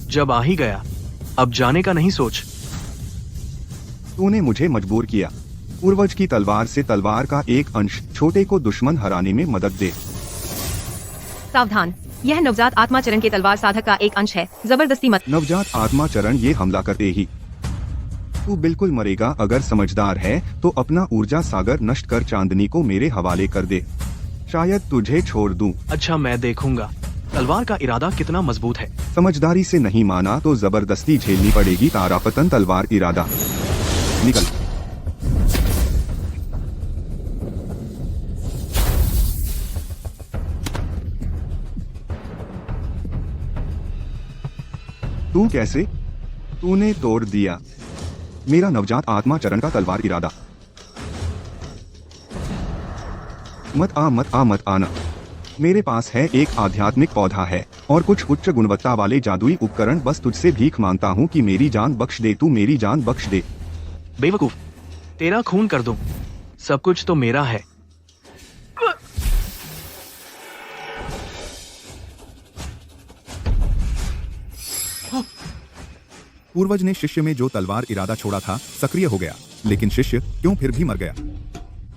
जब आ ही गया, अब जाने का नहीं सोच। तूने मुझे मजबूर किया। पूर्वज की तलवार से तलवार का एक अंश छोटे को दुश्मन हराने में मदद दे। सावधान, यह नवजात आत्मा चरण के तलवार साधक का एक अंश है। जबरदस्ती मत। नवजात आत्मा चरण ये हमला करते ही तू बिल्कुल मरेगा। अगर समझदार है तो अपना ऊर्जा सागर नष्ट कर चांदनी को मेरे हवाले कर दे। शायद तुझे छोड़ दूं। अच्छा, मैं देखूंगा तलवार का इरादा कितना मजबूत है। समझदारी से नहीं माना तो जबरदस्ती झेलनी पड़ेगी। तारापतन तलवार इरादा। निकल। तू कैसे? तूने तोड़ दिया मेरा नवजात आत्मा चरण का तलवार इरादा। मत आ, मत आ, मत आना। मेरे पास है एक आध्यात्मिक पौधा है और कुछ उच्च गुणवत्ता वाले जादुई उपकरण। बस तुझसे भीख मांगता हूँ कि मेरी जान बख्श दे। तू मेरी जान बख्श दे। बेवकूफ, तेरा खून कर दूं। सब कुछ तो मेरा है। पूर्वज ने शिष्य में जो तलवार इरादा छोड़ा था सक्रिय हो गया, लेकिन शिष्य क्यों फिर भी मर गया?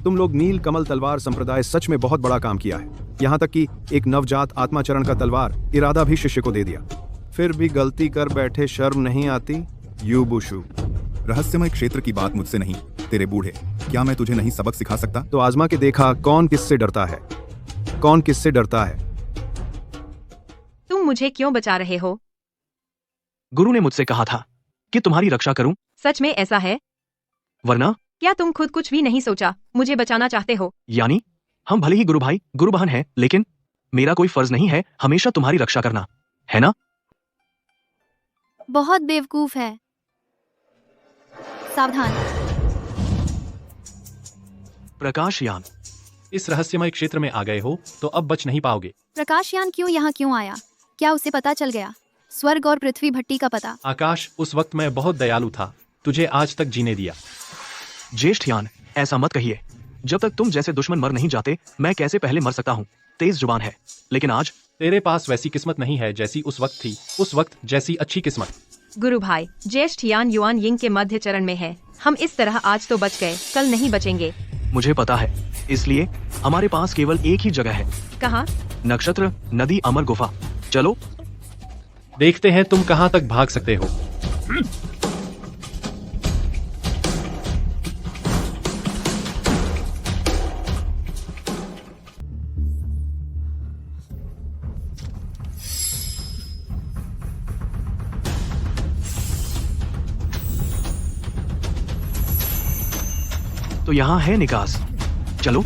तुम लोग नील कमल तलवार संप्रदाय सच में बहुत बड़ा काम किया है। यहाँ तक कि एक नवजात आत्माचरण का तलवार इरादा भी शिष्य को दे दिया। फिर भी गलती कर बैठे, शर्म नहीं आती? यूबुशु, रहस्यमय क्षेत्र की बात मुझसे नहीं, तेरे बूढ़े। क्या मैं तुझे नहीं सबक सिखा सकता? तो आजमा के देखा कौन किससे डरता है, कौन किससे डरता है। तुम मुझे क्यों बचा रहे हो? गुरु ने मुझसे कहा था कि तुम्हारी रक्षा करूं। सच में ऐसा है? वरना क्या तुम खुद कुछ भी नहीं सोचा? मुझे बचाना चाहते हो? यानी हम भले ही गुरु भाई गुरु बहन हैं, लेकिन मेरा कोई फर्ज नहीं है हमेशा तुम्हारी रक्षा करना, है ना? बहुत बेवकूफ है। सावधान। प्रकाशयान। इस रहस्यमय क्षेत्र में आ गए हो तो अब बच नहीं पाओगे। प्रकाशयान यहाँ क्यों आया? क्या उसे पता चल गया? स्वर्ग और पृथ्वी भट्टी का पता। आकाश, उस वक्त मैं बहुत दयालु था, तुझे आज तक जीने दिया। ज्येष्ठयान, ऐसा मत कहिए। जब तक तुम जैसे दुश्मन मर नहीं जाते, मैं कैसे पहले मर सकता हूँ। तेज जुबान है, लेकिन आज तेरे पास वैसी किस्मत नहीं है जैसी उस वक्त थी, उस वक्त जैसी अच्छी किस्मत। गुरु भाई, ज्येष्ठ यान युआन यिंग के मध्य चरण में है। हम इस तरह आज तो बच गए, कल नहीं बचेंगे। मुझे पता है, इसलिए हमारे पास केवल एक ही जगह है। कहाँ? नक्षत्र, नदी, अमर गुफा। चलो देखते हैं तुम कहाँ तक भाग सकते हो। तो यहाँ है निकास। चलो।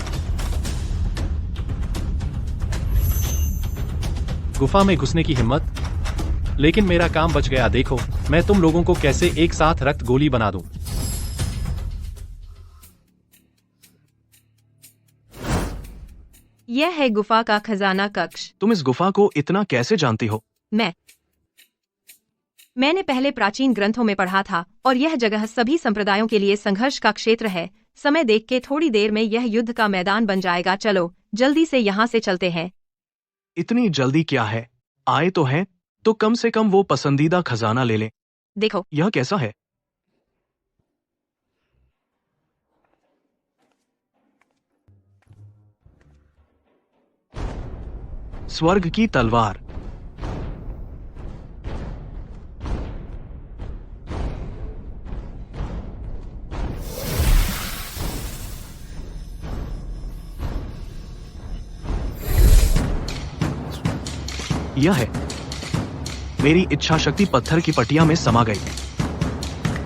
गुफा में घुसने की हिम्मत, लेकिन मेरा काम बच गया। देखो, मैं तुम लोगों को कैसे एक साथ रक्त गोली बना दूं। यह है गुफा का खजाना कक्ष। तुम इस गुफा को इतना कैसे जानती हो? मैंने पहले प्राचीन ग्रंथों में पढ़ा था, और यह जगह सभी संप्रदायों के लिए संघर्ष का क्षेत्र है। समय देख के थोड़ी देर में यह युद्ध का मैदान बन जाएगा। चलो जल्दी से यहाँ से चलते हैं। इतनी जल्दी क्या है? आए तो हैं, तो कम से कम वो पसंदीदा खजाना ले लें। देखो, यह कैसा है? स्वर्ग की तलवार। यह है। मेरी इच्छा शक्ति पत्थर की पटिया में समा गई।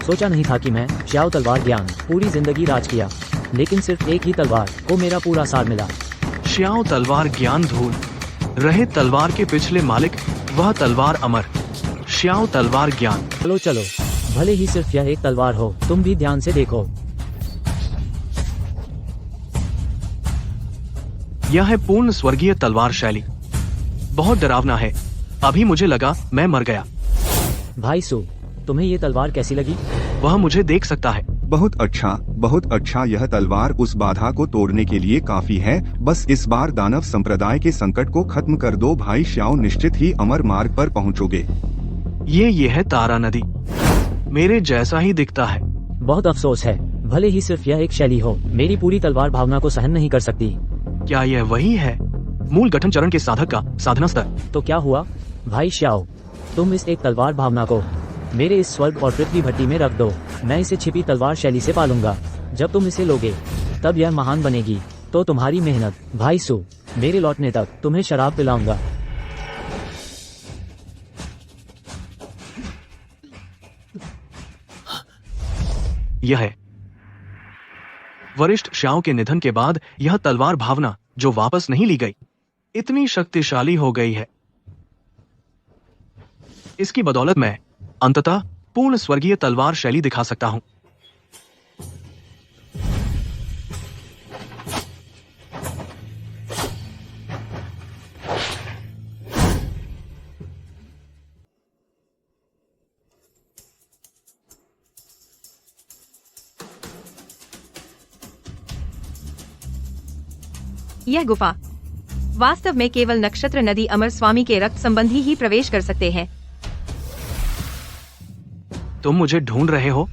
सोचा नहीं था कि मैं श्याओ तलवार ज्ञान पूरी जिंदगी राज किया, लेकिन सिर्फ एक ही तलवार को मेरा पूरा सार मिला। श्याओ तलवार ज्ञान धूल रहे तलवार के पिछले मालिक, वह तलवार अमर। श्याओ तलवार ज्ञान। चलो चलो, भले ही सिर्फ यह एक तलवार हो, तुम भी ध्यान से देखो। यह है पूर्ण स्वर्गीय तलवार शैली। बहुत डरावना है। अभी मुझे लगा मैं मर गया। भाई सु, तुम्हें ये तलवार कैसी लगी? वह मुझे देख सकता है। बहुत अच्छा, बहुत अच्छा। यह तलवार उस बाधा को तोड़ने के लिए काफी है। बस इस बार दानव संप्रदाय के संकट को खत्म कर दो भाई श्याओ, निश्चित ही अमर मार्ग पर पहुंचोगे। ये है तारा नदी। मेरे जैसा ही दिखता है। बहुत अफसोस है, भले ही सिर्फ यह एक शैली हो, मेरी पूरी तलवार भावना को सहन नहीं कर सकती। क्या यह वही है? मूल गठन चरण के साधक का साधना स्तर। तो क्या हुआ भाई श्याओ, तुम इस एक तलवार भावना को मेरे इस स्वर्ग और पृथ्वी भट्टी में रख दो। मैं इसे छिपी तलवार शैली से पालूंगा। जब तुम इसे लोगे तब यह महान बनेगी। तो तुम्हारी मेहनत भाई सु, मेरे लौटने तक तुम्हें शराब पिलाऊंगा। यह है वरिष्ठ श्याओ के निधन के बाद यह तलवार भावना जो वापस नहीं ली गई, इतनी शक्तिशाली हो गई है। इसकी बदौलत मैं अंततः पूर्ण स्वर्गीय तलवार शैली दिखा सकता हूं। यह गुफा वास्तव में केवल नक्षत्र नदी अमर स्वामी के रक्त संबंधी ही प्रवेश कर सकते हैं। तुम मुझे ढूंढ रहे हो?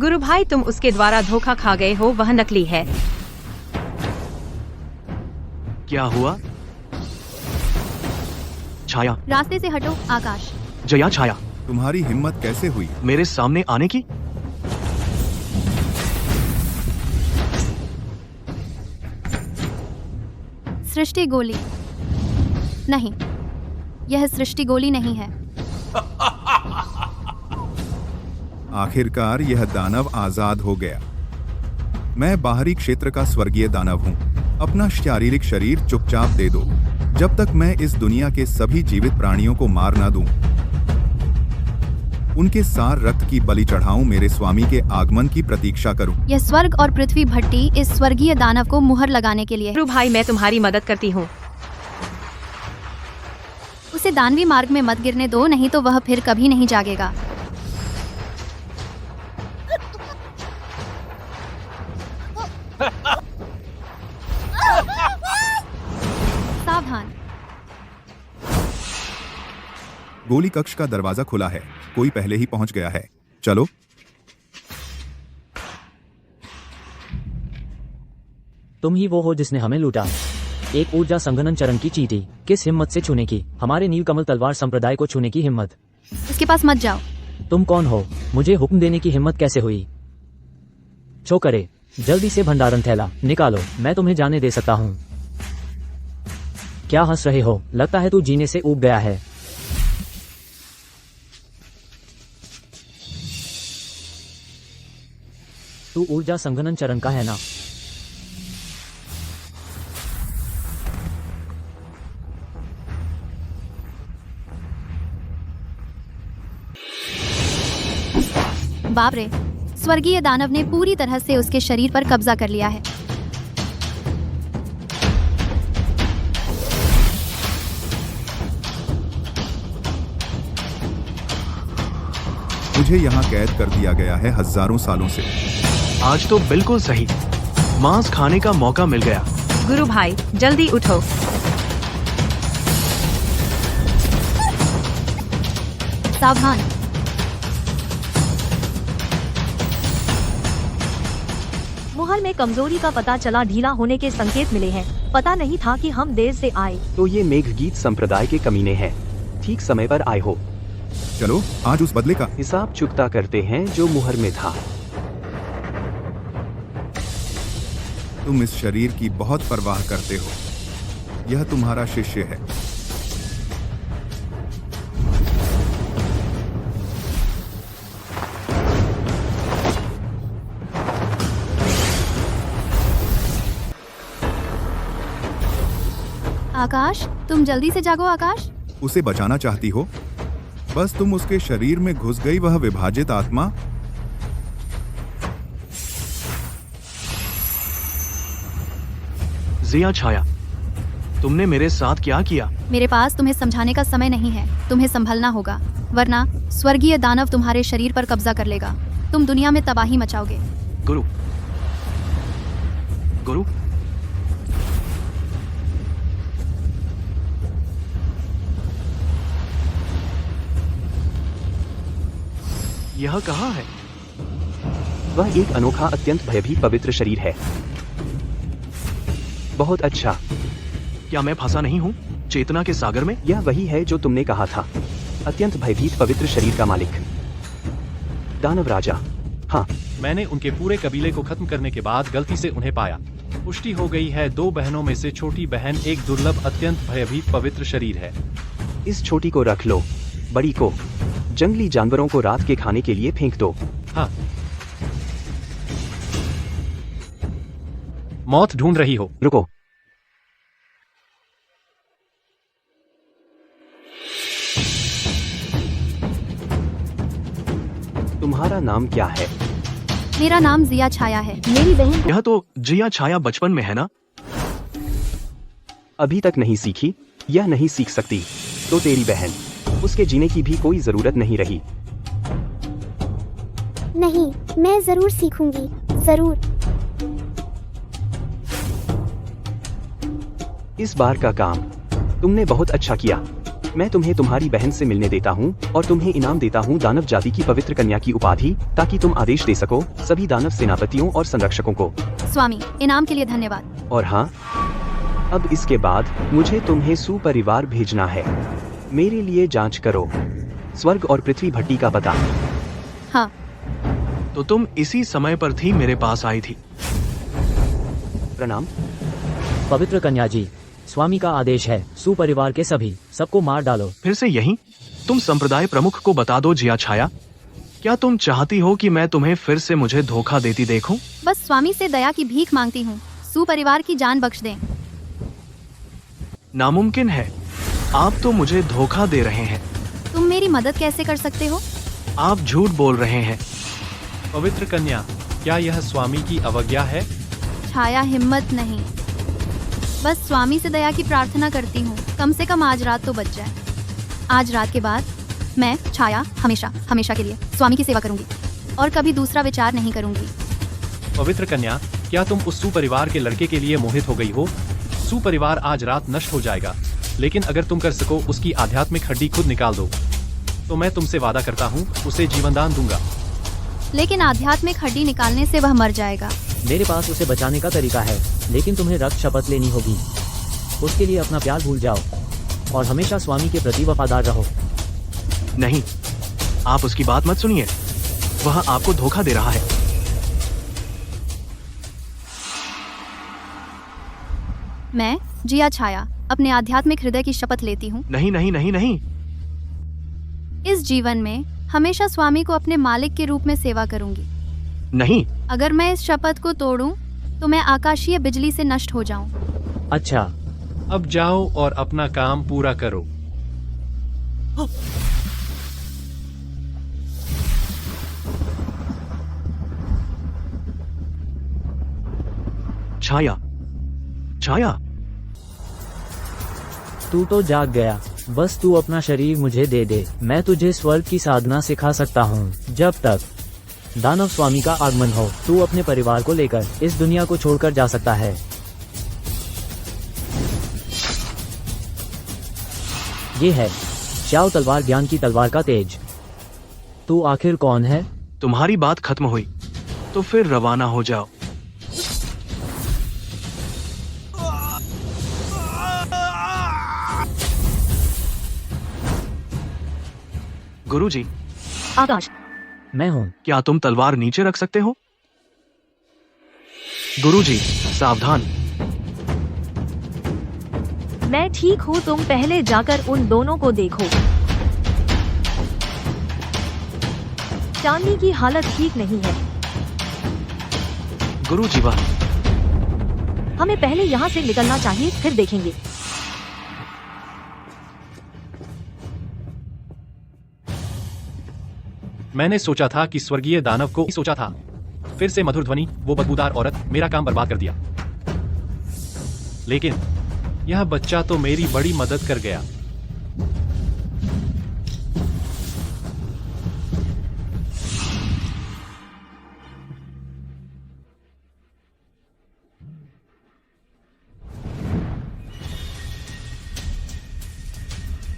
गुरु भाई, तुम उसके द्वारा धोखा खा गए हो। वह नकली है। क्या हुआ? छाया, रास्ते से हटो आकाश। जया छाया, तुम्हारी हिम्मत कैसे हुई मेरे सामने आने की? सृष्टि गोली नहीं, यह सृष्टि गोली नहीं है। आखिरकार यह दानव आजाद हो गया। मैं बाहरी क्षेत्र का स्वर्गीय दानव हूँ। अपना शारीरिक शरीर चुपचाप दे दो, जब तक मैं इस दुनिया के सभी जीवित प्राणियों को मार ना दूं। उनके सार रक्त की बलि चढ़ाऊं, मेरे स्वामी के आगमन की प्रतीक्षा करूं। यह स्वर्ग और पृथ्वी भट्टी इस स्वर्गीय दानव को मुहर लगाने के लिए है। गुरु भाई, मैं तुम्हारी मदद करती हूँ। उसे दानवी मार्ग में मत गिरने दो, नहीं तो वह फिर कभी नहीं जागेगा। सावधान। गोली कक्ष का दरवाजा खुला है, कोई पहले ही पहुंच गया है। चलो। तुम ही वो हो जिसने हमें लूटा। एक ऊर्जा संघनन चरण की चींटी, किस हिम्मत से छूने की हमारे नीलकमल तलवार संप्रदाय को छूने की हिम्मत? उसके पास मत जाओ। तुम कौन हो? मुझे हुक्म देने की हिम्मत कैसे हुई? छोकरे, जल्दी से भंडारण थैला निकालो, मैं तुम्हें जाने दे सकता हूँ। क्या हंस रहे हो? लगता है तू जीने से ऊब गया है। तू ऊर्जा संघनन चरण का है ना? बाप रे, स्वर्गीय दानव ने पूरी तरह से उसके शरीर पर कब्जा कर लिया है। मुझे यहाँ कैद कर दिया गया है हजारों सालों से। आज तो बिल्कुल सही, मांस खाने का मौका मिल गया। गुरु भाई, जल्दी उठो। सावधान। मुहर में कमजोरी का पता चला, ढीला होने के संकेत मिले हैं। पता नहीं था कि हम देर से आए। तो ये मेघगीत संप्रदाय के कमीने हैं। ठीक समय पर आए हो। चलो, आज उस बदले का हिसाब चुकता करते हैं जो मुहर में था। तुम इस शरीर की बहुत परवाह करते हो। यह तुम्हारा शिष्य है। आकाश, तुम जल्दी से जागो। आकाश, उसे बचाना चाहती हो? बस तुम उसके शरीर में घुस गई, वह विभाजित आत्मा। जिया छाया, तुमने मेरे साथ क्या किया? मेरे पास तुम्हें समझाने का समय नहीं है। तुम्हें संभलना होगा, वरना स्वर्गीय दानव तुम्हारे शरीर पर कब्जा कर लेगा। तुम दुनिया में तबाही मचाओगे। गुरु, गुरु, यह कहाँ है? वह एक अनोखा, अत्यंत भयभीत पवित्र शरीर है। बहुत अच्छा। क्या मैं फंसा नहीं हूँ चेतना के सागर में? यह वही है जो तुमने कहा था, अत्यंत भयभीत पवित्र शरीर का मालिक, दानव राजा। हाँ, मैंने उनके पूरे कबीले को खत्म करने के बाद गलती से उन्हें पाया। पुष्टि हो गई है, 2 बहनों में से छोटी बहन एक दुर्लभ, अत्यंत भयभीत पवित्र शरीर है। इस छोटी को रख लो, बड़ी को जंगली जानवरों को रात के खाने के लिए फेंक दो। हाँ। मौत ढूंढ रही हो? रुको। तुम्हारा नाम क्या है? मेरा नाम जिया छाया है। मेरी बहन यह तो जिया छाया बचपन में है ना? अभी तक नहीं सीखी? यह नहीं सीख सकती तो तेरी बहन, उसके जीने की भी कोई जरूरत नहीं रही। नहीं, मैं जरूर सीखूंगी, जरूर। इस बार का काम तुमने बहुत अच्छा किया। मैं तुम्हें तुम्हारी बहन से मिलने देता हूँ और तुम्हें इनाम देता हूँ दानव जाति की पवित्र कन्या की उपाधि, ताकि तुम आदेश दे सको सभी दानव सेनापतियों और संरक्षकों को। स्वामी, इनाम के लिए धन्यवाद। और हाँ, अब इसके बाद मुझे तुम्हें सुपरिवार भेजना है। मेरे लिए जांच करो, स्वर्ग और पृथ्वी भट्टी का पता। हाँ। तो तुम इसी समय पर थी मेरे पास आई थी। प्रणाम। पवित्र कन्या जी, स्वामी का आदेश है, सुपरिवार के सभी सबको मार डालो। फिर से यही? तुम संप्रदाय प्रमुख को बता दो जिया छाया। क्या तुम चाहती हो कि मैं तुम्हें फिर से मुझे धोखा देती देखूं? बस स्वामी से दया की भीख मांगती हूँ। सुपरिवार की जान बख्श दें। नामुमकिन है। आप तो मुझे धोखा दे रहे हैं। तुम मेरी मदद कैसे कर सकते हो? आप झूठ बोल रहे हैं। पवित्र कन्या, क्या यह स्वामी की अवज्ञा है? छाया, हिम्मत नहीं, बस स्वामी से दया की प्रार्थना करती हूँ। कम से कम आज रात तो बच जाए। आज रात के बाद मैं, छाया, हमेशा हमेशा के लिए स्वामी की सेवा करूंगी और कभी दूसरा विचार नहीं करूंगी। पवित्र कन्या, क्या तुम उस सुपरिवार के लड़के के लिए मोहित हो गई हो? सुपरिवार आज रात नष्ट हो जाएगा, लेकिन अगर तुम कर सको उसकी आध्यात्मिक हड्डी खुद निकाल दो, तो मैं तुमसे वादा करता हूँ उसे जीवनदान दूंगा। लेकिन आध्यात्मिक हड्डी निकालने से वह मर जाएगा। मेरे पास उसे बचाने का तरीका है, लेकिन तुम्हें रक्त शपथ लेनी होगी। उसके लिए अपना प्यार भूल जाओ और हमेशा स्वामी के प्रति वफादार रहो। नहीं, आप उसकी बात मत सुनिए। वह आपको धोखा दे रहा है। मैं, जिया छाया, अपने आध्यात्मिक हृदय की शपथ लेती हूँ। नहीं नहीं नहीं नहीं। इस जीवन में हमेशा स्वामी को अपने मालिक के रूप में सेवा करूंगी। नहीं। अगर मैं इस शपथ को तोड़ूं, तो मैं आकाशीय बिजली से नष्ट हो जाऊं। अच्छा, अब जाओ और अपना काम पूरा करो। छाया, छाया, तू तो जाग गया। बस तू अपना शरीर मुझे दे दे, मैं तुझे स्वर्ग की साधना सिखा सकता हूँ। जब तक दानव स्वामी का आगमन हो, तू अपने परिवार को लेकर इस दुनिया को छोड़कर जा सकता है। ये है श्याओ तलवार, ज्ञान की तलवार का तेज। तू आखिर कौन है? तुम्हारी बात खत्म हुई तो फिर रवाना हो जाओ। गुरुजी, आकाश, मैं हूँ। क्या तुम तलवार नीचे रख सकते हो? गुरुजी, सावधान। मैं ठीक हूँ, तुम पहले जाकर उन दोनों को देखो। चांदनी की हालत ठीक नहीं है। गुरुजी, वाह। हमें पहले यहाँ से निकलना चाहिए, फिर देखेंगे। मैंने सोचा था कि स्वर्गीय दानव को ही सोचा था। फिर से मधुर ध्वनि, वो बदबूदार औरत, मेरा काम बर्बाद कर दिया। लेकिन यह बच्चा तो मेरी बड़ी मदद कर गया।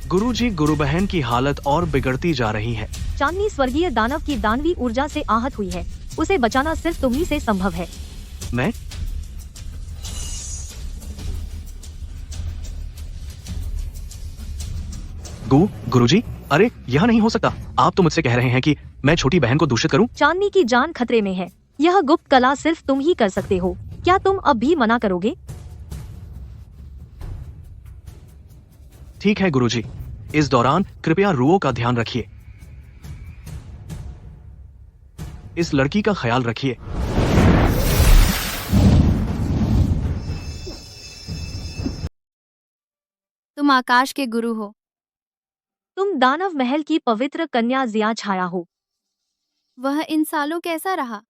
गुरुजी, गुरु बहन की हालत और बिगड़ती जा रही है। चांदनी स्वर्गीय दानव की दानवी ऊर्जा से आहत हुई है। उसे बचाना सिर्फ तुम्ही से संभव है। मैं? गुरुजी, अरे यह नहीं हो सकता। आप तो मुझसे कह रहे हैं कि मैं छोटी बहन को दूषित करूं? चांदनी की जान खतरे में है। यह गुप्त कला सिर्फ तुम ही कर सकते हो। क्या तुम अब भी मना करोगे? ठीक है गुरुजी। इस दौरान कृपया रुओ का ध्यान रखिए। इस लड़की का ख्याल रखिए। तुम आकाश के गुरु हो। तुम दानव महल की पवित्र कन्या जिया छाया हो। वह इन सालों कैसा रहा?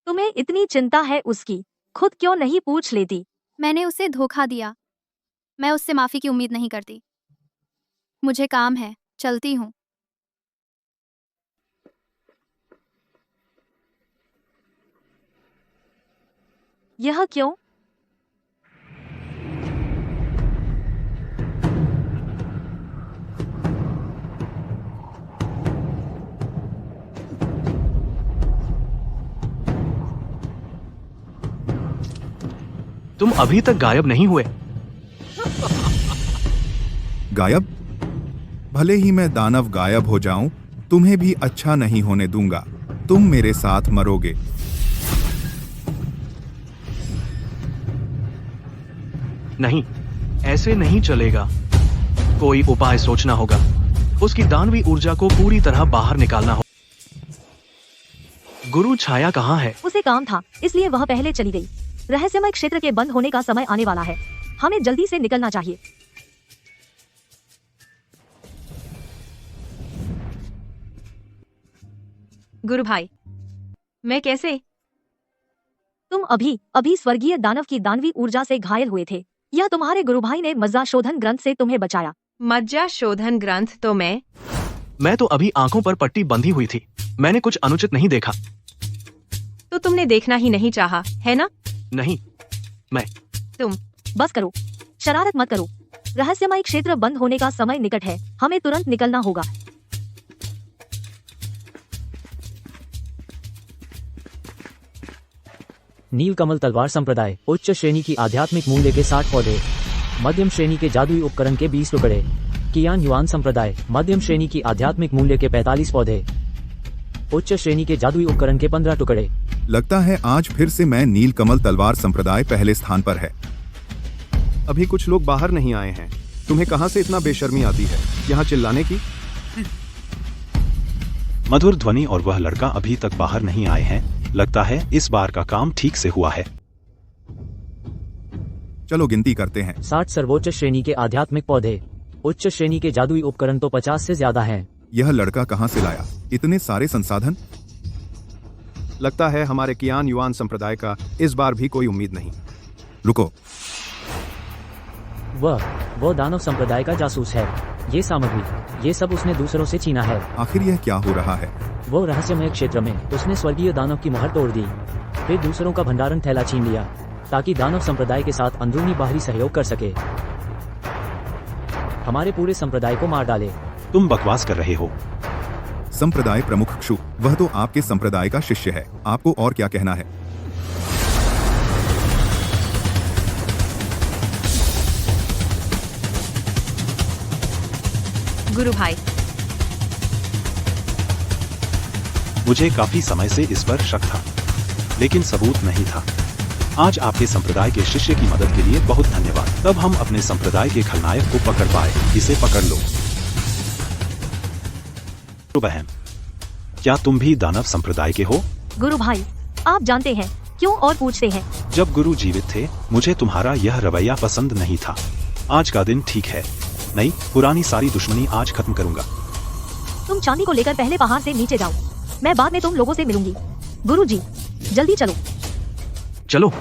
तुम्हें इतनी चिंता है उसकी, खुद क्यों नहीं पूछ लेती? मैंने उसे धोखा दिया। मैं उससे माफी की उम्मीद नहीं करती। मुझे काम है, चलती हूँ। यह क्यों? तुम अभी तक गायब नहीं हुए। गायब? भले ही मैं दानव गायब हो जाऊं, तुम्हें भी अच्छा नहीं होने दूंगा। तुम मेरे साथ मरोगे। नहीं, ऐसे नहीं चलेगा। कोई उपाय सोचना होगा। उसकी दानवी ऊर्जा को पूरी तरह बाहर निकालना हो। गुरु छाया कहाँ है? उसे काम था, इसलिए वह पहले चली गई। रहस्यमय क्षेत्र के बंद होने का समय आने वाला है, हमें जल्दी से निकलना चाहिए। गुरु भाई, मैं कैसे? तुम अभी स्वर्गीय दानव की दानवी ऊर्जा से घायल हुए थे। यह तुम्हारे गुरु भाई ने मज्जा शोधन ग्रंथ से तुम्हें बचाया। मज्जा शोधन ग्रंथ तो मैं तो अभी आंखों पर पट्टी बंधी हुई थी, मैंने कुछ अनुचित नहीं देखा। तो तुमने देखना ही नहीं चाहा, है ना? नहीं, मैं तुम बस करो, शरारत मत करो। रहस्यमय क्षेत्र बंद होने का समय निकट है, हमें तुरंत निकलना होगा। नीलकमल तलवार संप्रदाय, उच्च श्रेणी की आध्यात्मिक मूल्य के 60 पौधे, मध्यम श्रेणी के जादुई उपकरण के 20 टुकड़े। कियान युआन संप्रदाय, मध्यम श्रेणी की आध्यात्मिक मूल्य के 45 पौधे, उच्च श्रेणी के जादुई उपकरण के 15 टुकड़े। लगता है आज फिर से मैं नीलकमल तलवार संप्रदाय पहले स्थान पर है। अभी कुछ लोग बाहर नहीं आए हैं। तुम्हें कहां से इतना बेशर्मी आती है यहाँ चिल्लाने की? मधुर ध्वनि और वह लड़का अभी तक बाहर नहीं आए हैं। लगता है इस बार का काम ठीक से हुआ है। चलो गिनती करते हैं। 60 सर्वोच्च श्रेणी के आध्यात्मिक पौधे, उच्च श्रेणी के जादुई उपकरण तो 50 से ज्यादा हैं। यह लड़का कहां से लाया इतने सारे संसाधन? लगता है हमारे कियान युआन संप्रदाय का इस बार भी कोई उम्मीद नहीं। रुको, वह दानव संप्रदाय का जासूस है। ये सामग्री, ये सब उसने दूसरों से छीना है। आखिर यह क्या हो रहा है? वो रहस्यमय क्षेत्र में उसने स्वर्गीय दानव की मोहर तोड़ दी, फिर दूसरों का भंडारण थैला छीन लिया ताकि दानव संप्रदाय के साथ अंदरूनी बाहरी सहयोग कर सके। हमारे पूरे संप्रदाय को मार डाले। तुम बकवास कर रहे हो। संप्रदाय प्रमुख क्षु, वह तो आपके संप्रदाय का शिष्य है। आपको और क्या कहना है? गुरु भाई, मुझे काफी समय से इस पर शक था, लेकिन सबूत नहीं था। आज आपके संप्रदाय के शिष्य की मदद के लिए बहुत धन्यवाद। तब हम अपने संप्रदाय के खलनायक को पकड़ पाए। इसे पकड़ लो। तो बहन, क्या तुम भी दानव संप्रदाय के हो? गुरु भाई, आप जानते हैं क्यों और पूछते हैं? जब गुरु जीवित थे मुझे तुम्हारा यह रवैया पसंद नहीं था। आज का दिन ठीक है, नहीं पुरानी सारी दुश्मनी आज खत्म करूंगा। तुम चांदी को लेकर पहले पहाड़ से नीचे जाओ, मैं बाद में तुम लोगों से मिलूंगी। गुरु जी, जल्दी चलो। चलो।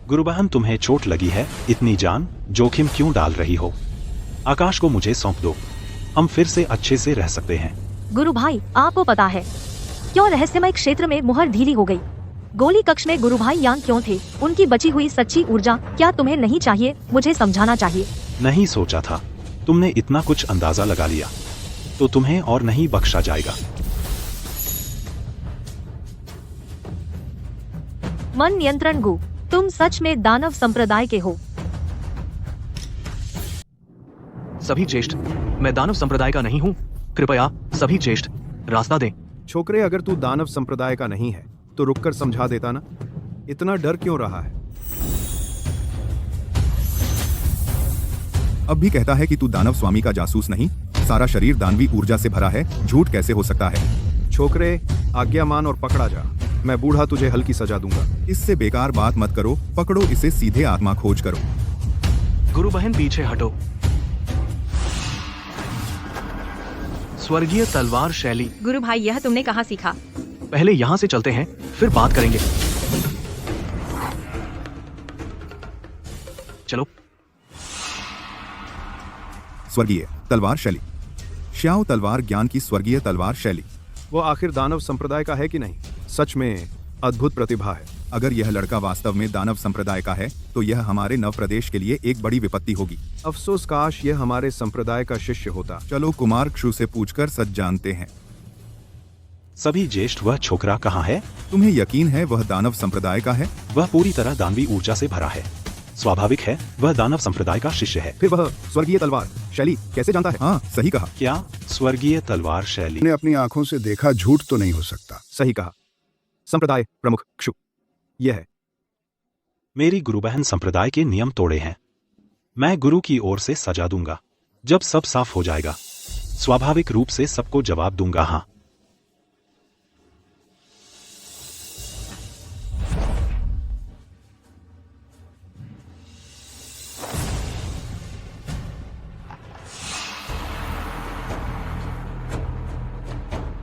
गुरुबहन, तुम्हें चोट लगी है, इतनी जान जोखिम क्यों डाल रही हो? आकाश को मुझे सौंप दो, हम फिर से अच्छे से रह सकते हैं। गुरु भाई, आपको पता है क्यों रहस्यमय क्षेत्र में मुहर ढीली हो गई? गोली कक्ष में गुरु भाई यान क्यों थे? उनकी बची हुई सच्ची ऊर्जा क्या तुम्हें नहीं चाहिए? मुझे समझाना चाहिए। नहीं सोचा था, तुमने इतना कुछ अंदाजा लगा लिया, तो तुम्हें और नहीं बख्शा जाएगा। मन नियंत्रण गु, तुम सच में दानव संप्रदाय के हो? सभी ज्येष्ठ, मैं दानव संप्रदाय का नहीं हूँ। कृपया सभी ज्येष्ठ रास्ता दें। छोकरे, अगर तू दानव संप्रदाय का नहीं है तो रुककर समझा देता ना। इतना डर क्यों रहा है? अब भी कहता है कि तू दानव स्वामी का जासूस नहीं? सारा शरीर दानवी ऊर्जा से भरा है, झूठ कैसे हो सकता है? छोकरे, आज्ञा मान और पकड़ा जा। मैं बूढ़ा तुझे हल्की सजा दूंगा। इससे बेकार बात मत करो, पकड़ो इसे, सीधे आत्मा खोज करो। गुरु बहन पीछे हटो। स्वर्गीय तलवार शैली। गुरु भाई, यह तुमने कहाँ सीखा? पहले यहाँ से चलते हैं, फिर बात करेंगे। चलो। स्वर्गीय तलवार शैली, श्याओ तलवार ज्ञान की स्वर्गीय तलवार शैली। वो आखिर दानव संप्रदाय का है कि नहीं? सच में अद्भुत प्रतिभा है। अगर यह लड़का वास्तव में दानव संप्रदाय का है तो यह हमारे नव प्रदेश के लिए एक बड़ी विपत्ति होगी। अफसोस, काश यह हमारे संप्रदाय का शिष्य होता। चलो कुमार क्षु से पूछकर सच जानते हैं। सभी ज्येष्ठ, वह छोकरा कहाँ है? तुम्हें यकीन है वह दानव संप्रदाय का है? वह पूरी तरह दानवी ऊर्जा से भरा है। स्वाभाविक है, वह दानव संप्रदाय का शिष्य है। फिर वह स्वर्गीय तलवार शैली कैसे जानता है? हाँ, सही कहा। क्या स्वर्गीय तलवार शैली? ने अपनी आंखों से देखा, झूठ तो नहीं हो सकता। सही कहा। संप्रदाय प्रमुख क्षु। यह है। मेरी गुरु बहन संप्रदाय के नियम तोड़े हैं। मैं गुरु की ओर से सजा दूंगा। जब सब साफ हो जाएगा स्वाभाविक रूप से सबको जवाब दूंगा। हाँ,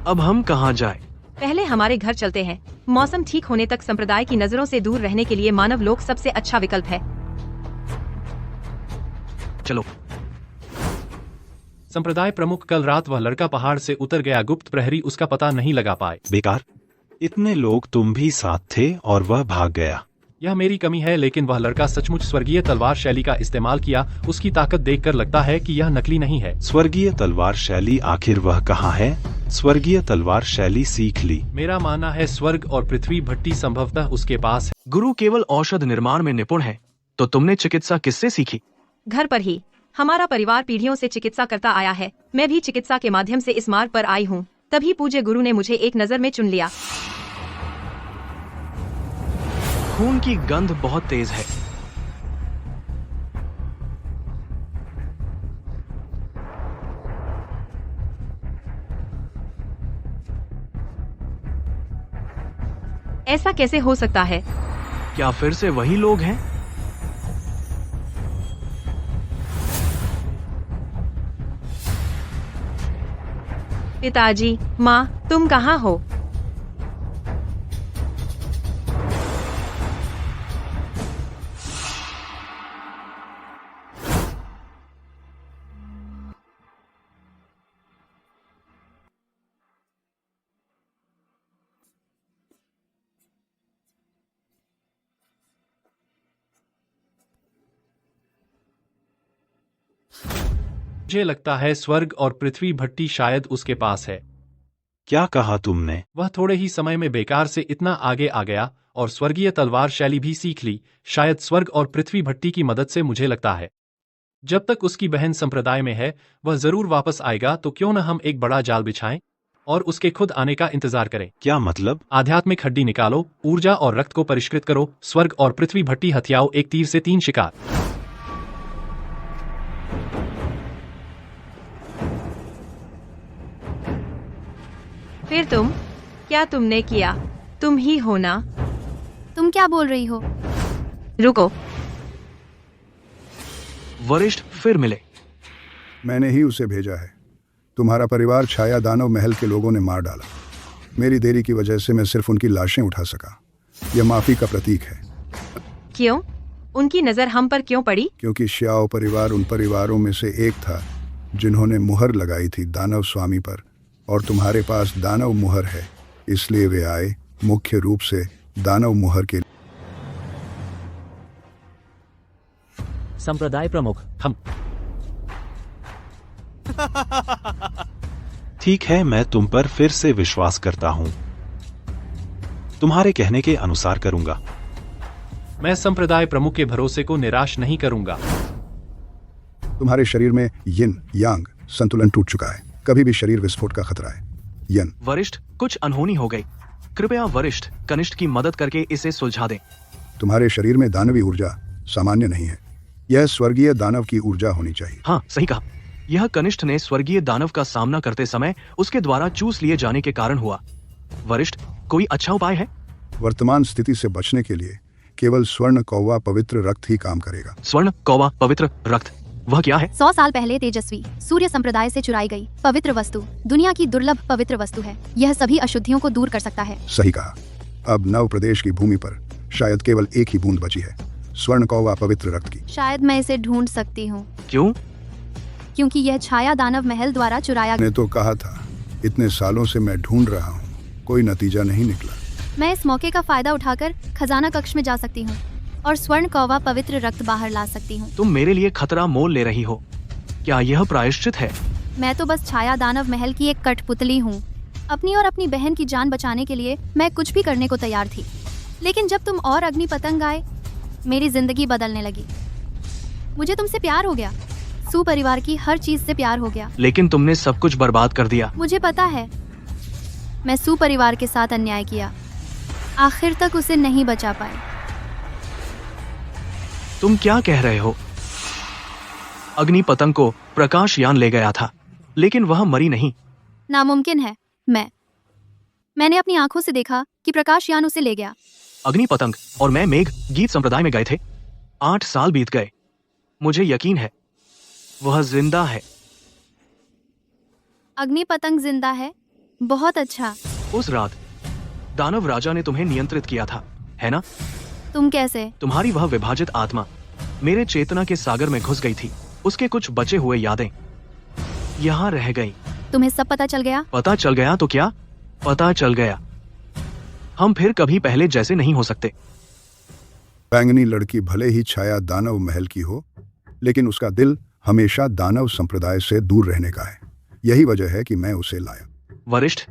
अब हम कहाँ जाए? पहले हमारे घर चलते हैं। मौसम ठीक होने तक संप्रदाय की नजरों से दूर रहने के लिए मानव लोक सबसे अच्छा विकल्प है। चलो। संप्रदाय प्रमुख, कल रात वह लड़का पहाड़ से उतर गया। गुप्त प्रहरी उसका पता नहीं लगा पाए। बेकार। इतने लोग तुम भी साथ थे और वह भाग गया। यह मेरी कमी है, लेकिन वह लड़का सचमुच स्वर्गीय तलवार शैली का इस्तेमाल किया। उसकी ताकत देखकर लगता है कि यह नकली नहीं है। स्वर्गीय तलवार शैली, आखिर वह कहाँ है? स्वर्गीय तलवार शैली सीख ली। मेरा मानना है स्वर्ग और पृथ्वी भट्टी संभवतः उसके पास है। गुरु केवल औषध निर्माण में निपुण है, तो तुमने चिकित्सा किससे सीखी? घर पर ही। हमारा परिवार पीढ़ियों से चिकित्सा करता आया है। मैं भी चिकित्सा के माध्यम से इस मार्ग पर आई हूँ। तभी पूज्य गुरु ने मुझे एक नजर में चुन लिया। खून की गंध बहुत तेज है। ऐसा कैसे हो सकता है? क्या फिर से वही लोग हैं? पिताजी, माँ, तुम कहाँ हो? मुझे लगता है स्वर्ग और पृथ्वी भट्टी शायद उसके पास है। क्या कहा तुमने? वह थोड़े ही समय में बेकार से इतना आगे आ गया और स्वर्गीय तलवार शैली भी सीख ली। शायद स्वर्ग और पृथ्वी भट्टी की मदद से। मुझे लगता है जब तक उसकी बहन संप्रदाय में है वह जरूर वापस आएगा। तो क्यों न हम एक बड़ा जाल बिछाएं और उसके खुद आने का इंतजार करें। क्या मतलब? आध्यात्मिक हड्डी निकालो, ऊर्जा और रक्त को परिष्कृत करो, स्वर्ग और पृथ्वी भट्टी हथियाओ, एक तीर से 3 शिकार। फिर तुम? क्या तुमने किया? तुम ही हो ना? तुम क्या बोल रही हो? रुको। वरिष्ठ फिर मिले। मैंने ही उसे भेजा है। तुम्हारा परिवार छाया दानव महल के लोगों ने मार डाला। मेरी देरी की वजह से मैं सिर्फ उनकी लाशें उठा सका। यह माफी का प्रतीक है। क्यों? उनकी नजर हम पर क्यों पड़ी? क्योंकि श्याओ परिवार उन परिवारों में से एक था जिन्होंने मुहर लगाई थी दानव स्वामी पर, और तुम्हारे पास दानव मुहर है, इसलिए वे आए मुख्य रूप से दानव मुहर के। संप्रदाय प्रमुख, हम। ठीक है, मैं तुम पर फिर से विश्वास करता हूँ। तुम्हारे कहने के अनुसार करूंगा। मैं संप्रदाय प्रमुख के भरोसे को निराश नहीं करूंगा। तुम्हारे शरीर में यिन यांग संतुलन टूट चुका है। कभी भी शरीर विस्फोट का खतरा है। यन। वरिष्ठ, कुछ अनहोनी हो गई। कृपया वरिष्ठ कनिष्ठ की मदद करके इसे सुलझा दें। तुम्हारे शरीर में दानवी ऊर्जा सामान्य नहीं है। यह स्वर्गीय दानव की ऊर्जा होनी चाहिए। हाँ, सही कहा। यह कनिष्ठ ने स्वर्गीय दानव का सामना करते समय उसके द्वारा चूस लिए जाने के कारण हुआ। वरिष्ठ, कोई अच्छा उपाय है? वर्तमान स्थिति से बचने के लिए केवल स्वर्ण कौवा पवित्र रक्त ही काम करेगा। स्वर्ण कौवा पवित्र रक्त, वह क्या है? 100 साल पहले तेजस्वी सूर्य संप्रदाय से चुराई गई पवित्र वस्तु दुनिया की दुर्लभ पवित्र वस्तु है। यह सभी अशुद्धियों को दूर कर सकता है। सही कहा। अब नव प्रदेश की भूमि पर शायद केवल एक ही बूंद बची है, स्वर्ण कौवा पवित्र रक्त की। शायद मैं इसे ढूंढ सकती हूँ। क्यों? क्योंकि यह छाया दानव महल द्वारा चुराया मैंने तो कहा था, इतने सालों से मैं ढूंढ रहा हूँ, कोई नतीजा नहीं निकला। मैं इस मौके का फायदा उठाकर खजाना कक्ष में जा सकती हूँ और स्वर्ण कौवा पवित्र रक्त बाहर ला सकती हूँ। तुम मेरे लिए खतरा मोल ले रही हो। क्या यह प्रायश्चित है? मैं तो बस छाया दानव महल की एक कठपुतली हूँ। अपनी और अपनी बहन की जान बचाने के लिए मैं कुछ भी करने को तैयार थी, लेकिन जब तुम और अग्नि पतंग आए मेरी जिंदगी बदलने लगी। मुझे तुमसे प्यार हो गया, सुपरिवार की हर चीज से प्यार हो गया। लेकिन तुमने सब कुछ बर्बाद कर दिया। मुझे पता है, मैं सुपरिवार के साथ अन्याय किया। आखिर तक उसे नहीं बचा पाए। तुम क्या कह रहे हो? अग्नि पतंग को प्रकाश यान ले गया था, लेकिन वह मरी नहीं। नामुमकिन है। मैंने अपनी आंखों से देखा कि प्रकाश यान उसे ले गया। अग्नि पतंग और मैं मेघ गीत संप्रदाय में गए थे। 8 साल बीत गए। मुझे यकीन है वह जिंदा है। अग्नि पतंग जिंदा है? बहुत अच्छा। उस रात दानव राजा ने तुम्हें नियंत्रित किया था, है ना? तुम कैसे? तुम्हारी वह विभाजित आत्मा मेरे चेतना के सागर में घुस गई थी। उसके कुछ बचे हुए यादें यहाँ रह गई। तुम्हें सब पता चल गया? पता चल गया तो क्या? पता चल गया। हम फिर कभी पहले जैसे नहीं हो सकते। बैंगनी लड़की भले ही छाया दानव महल की हो, लेकिन उसका दिल हमेशा दानव संप्रदाय से दूर रहने का है। यही वजह है कि मैं उसे लाया। वरिष्ठ,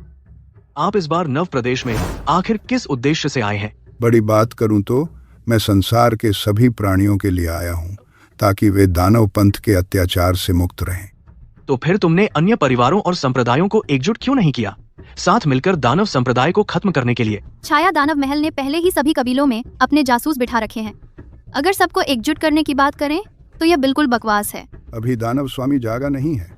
आप इस बार नव प्रदेश में आखिर किस उद्देश्य से आए हैं? बड़ी बात करूं तो मैं संसार के सभी प्राणियों के लिए आया हूं, ताकि वे दानव पंथ के अत्याचार से मुक्त रहें। तो फिर तुमने अन्य परिवारों और संप्रदायों को एकजुट क्यों नहीं किया, साथ मिलकर दानव संप्रदाय को खत्म करने के लिए? छाया दानव महल ने पहले ही सभी कबीलों में अपने जासूस बिठा रखे हैं। अगर सबको एकजुट करने की बात करें तो यह बिल्कुल बकवास है। अभी दानव स्वामी जागा नहीं है,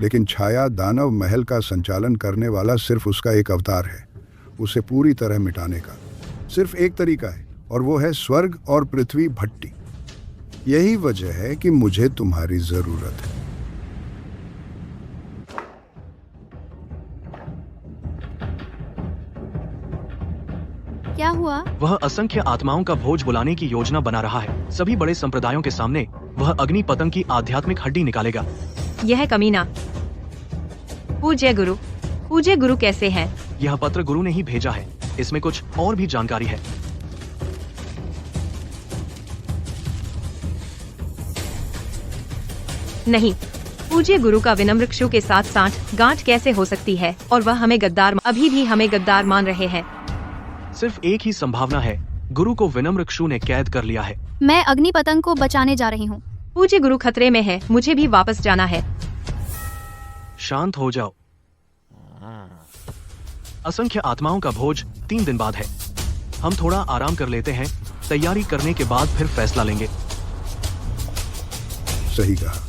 लेकिन छाया दानव महल का संचालन करने वाला सिर्फ उसका एक अवतार है। उसे पूरी तरह मिटाने का सिर्फ एक तरीका है, और वो है स्वर्ग और पृथ्वी भट्टी। यही वजह है कि मुझे तुम्हारी जरूरत है। क्या हुआ? वह असंख्य आत्माओं का भोज बुलाने की योजना बना रहा है। सभी बड़े संप्रदायों के सामने वह अग्नि पतंग की आध्यात्मिक हड्डी निकालेगा। यह कमीना। पूज्य गुरु कैसे हैं? यह पत्र गुरु ने ही भेजा है। इसमें कुछ और भी जानकारी है। नहीं, पूज्य गुरु का विनम्रक्षु के साथ साथ गांठ कैसे हो सकती है? और वह अभी भी हमें गद्दार मान रहे हैं। सिर्फ एक ही संभावना है, गुरु को विनम्रक्षु ने कैद कर लिया है। मैं अग्नि पतंग को बचाने जा रही हूँ। पूज्य गुरु खतरे में है, मुझे भी वापस जाना है। शांत हो जाओ। असंख्य आत्माओं का भोज 3 दिन बाद है। हम थोड़ा आराम कर लेते हैं। तैयारी करने के बाद फिर फैसला लेंगे। सही कहा।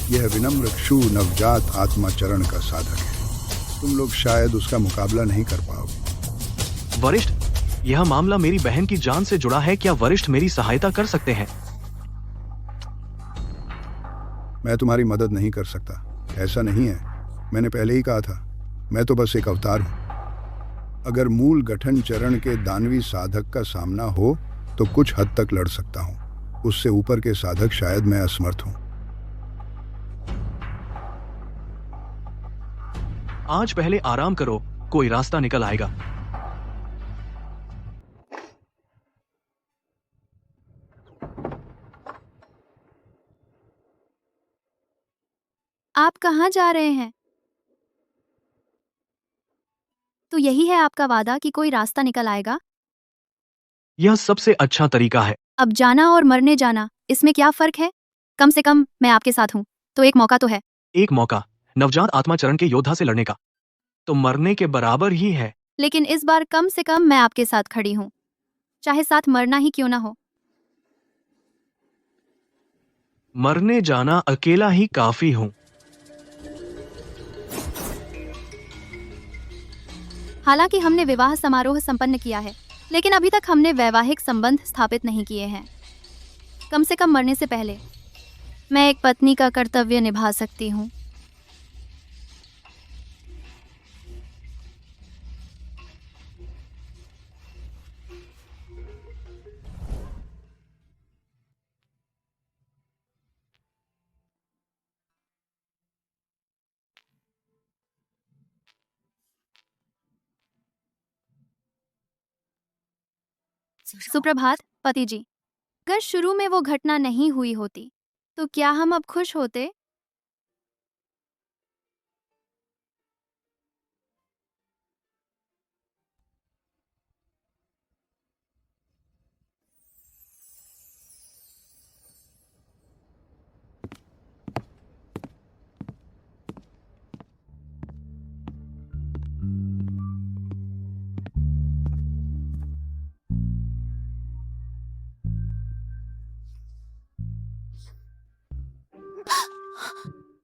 यह विनम्रक्षु नवजात आत्मा चरण का साधक है। तुम लोग शायद उसका मुकाबला नहीं कर पाओगे। वरिष्ठ, यह मामला मेरी बहन की जान से जुड़ा है। क्या वरिष्ठ मेरी सहायता कर सकते हैं? मैं तुम्हारी मदद नहीं कर सकता। ऐसा नहीं है, मैंने पहले ही कहा था, मैं तो बस एक अवतार हूं। अगर मूल गठन चरण के दानवी साधक का सामना हो तो कुछ हद तक लड़ सकता हूं। उससे ऊपर के साधक शायद मैं असमर्थ हूं। आज पहले आराम करो, कोई रास्ता निकल आएगा। आप कहाँ जा रहे हैं? तो यही है आपका वादा कि कोई रास्ता निकल आएगा? यह सबसे अच्छा तरीका है। अब जाना और मरने जाना, इसमें क्या फर्क है? कम से कम मैं आपके साथ हूँ, तो एक मौका तो है। एक मौका नवजात आत्मा चरण के योद्धा से लड़ने का तो मरने के बराबर ही है। लेकिन इस बार कम से कम मैं आपके साथ खड़ी हूँ, चाहे साथ मरना ही क्यों ना हो। मरने जाना अकेला ही काफी हूँ। हालांकि हमने विवाह समारोह संपन्न किया है, लेकिन अभी तक हमने वैवाहिक संबंध स्थापित नहीं किए हैं। कम से कम मरने से पहले मैं एक पत्नी का कर्तव्य निभा सकती हूँ। सुप्रभात पति जी। अगर शुरू में वो घटना नहीं हुई होती तो क्या हम अब खुश होते?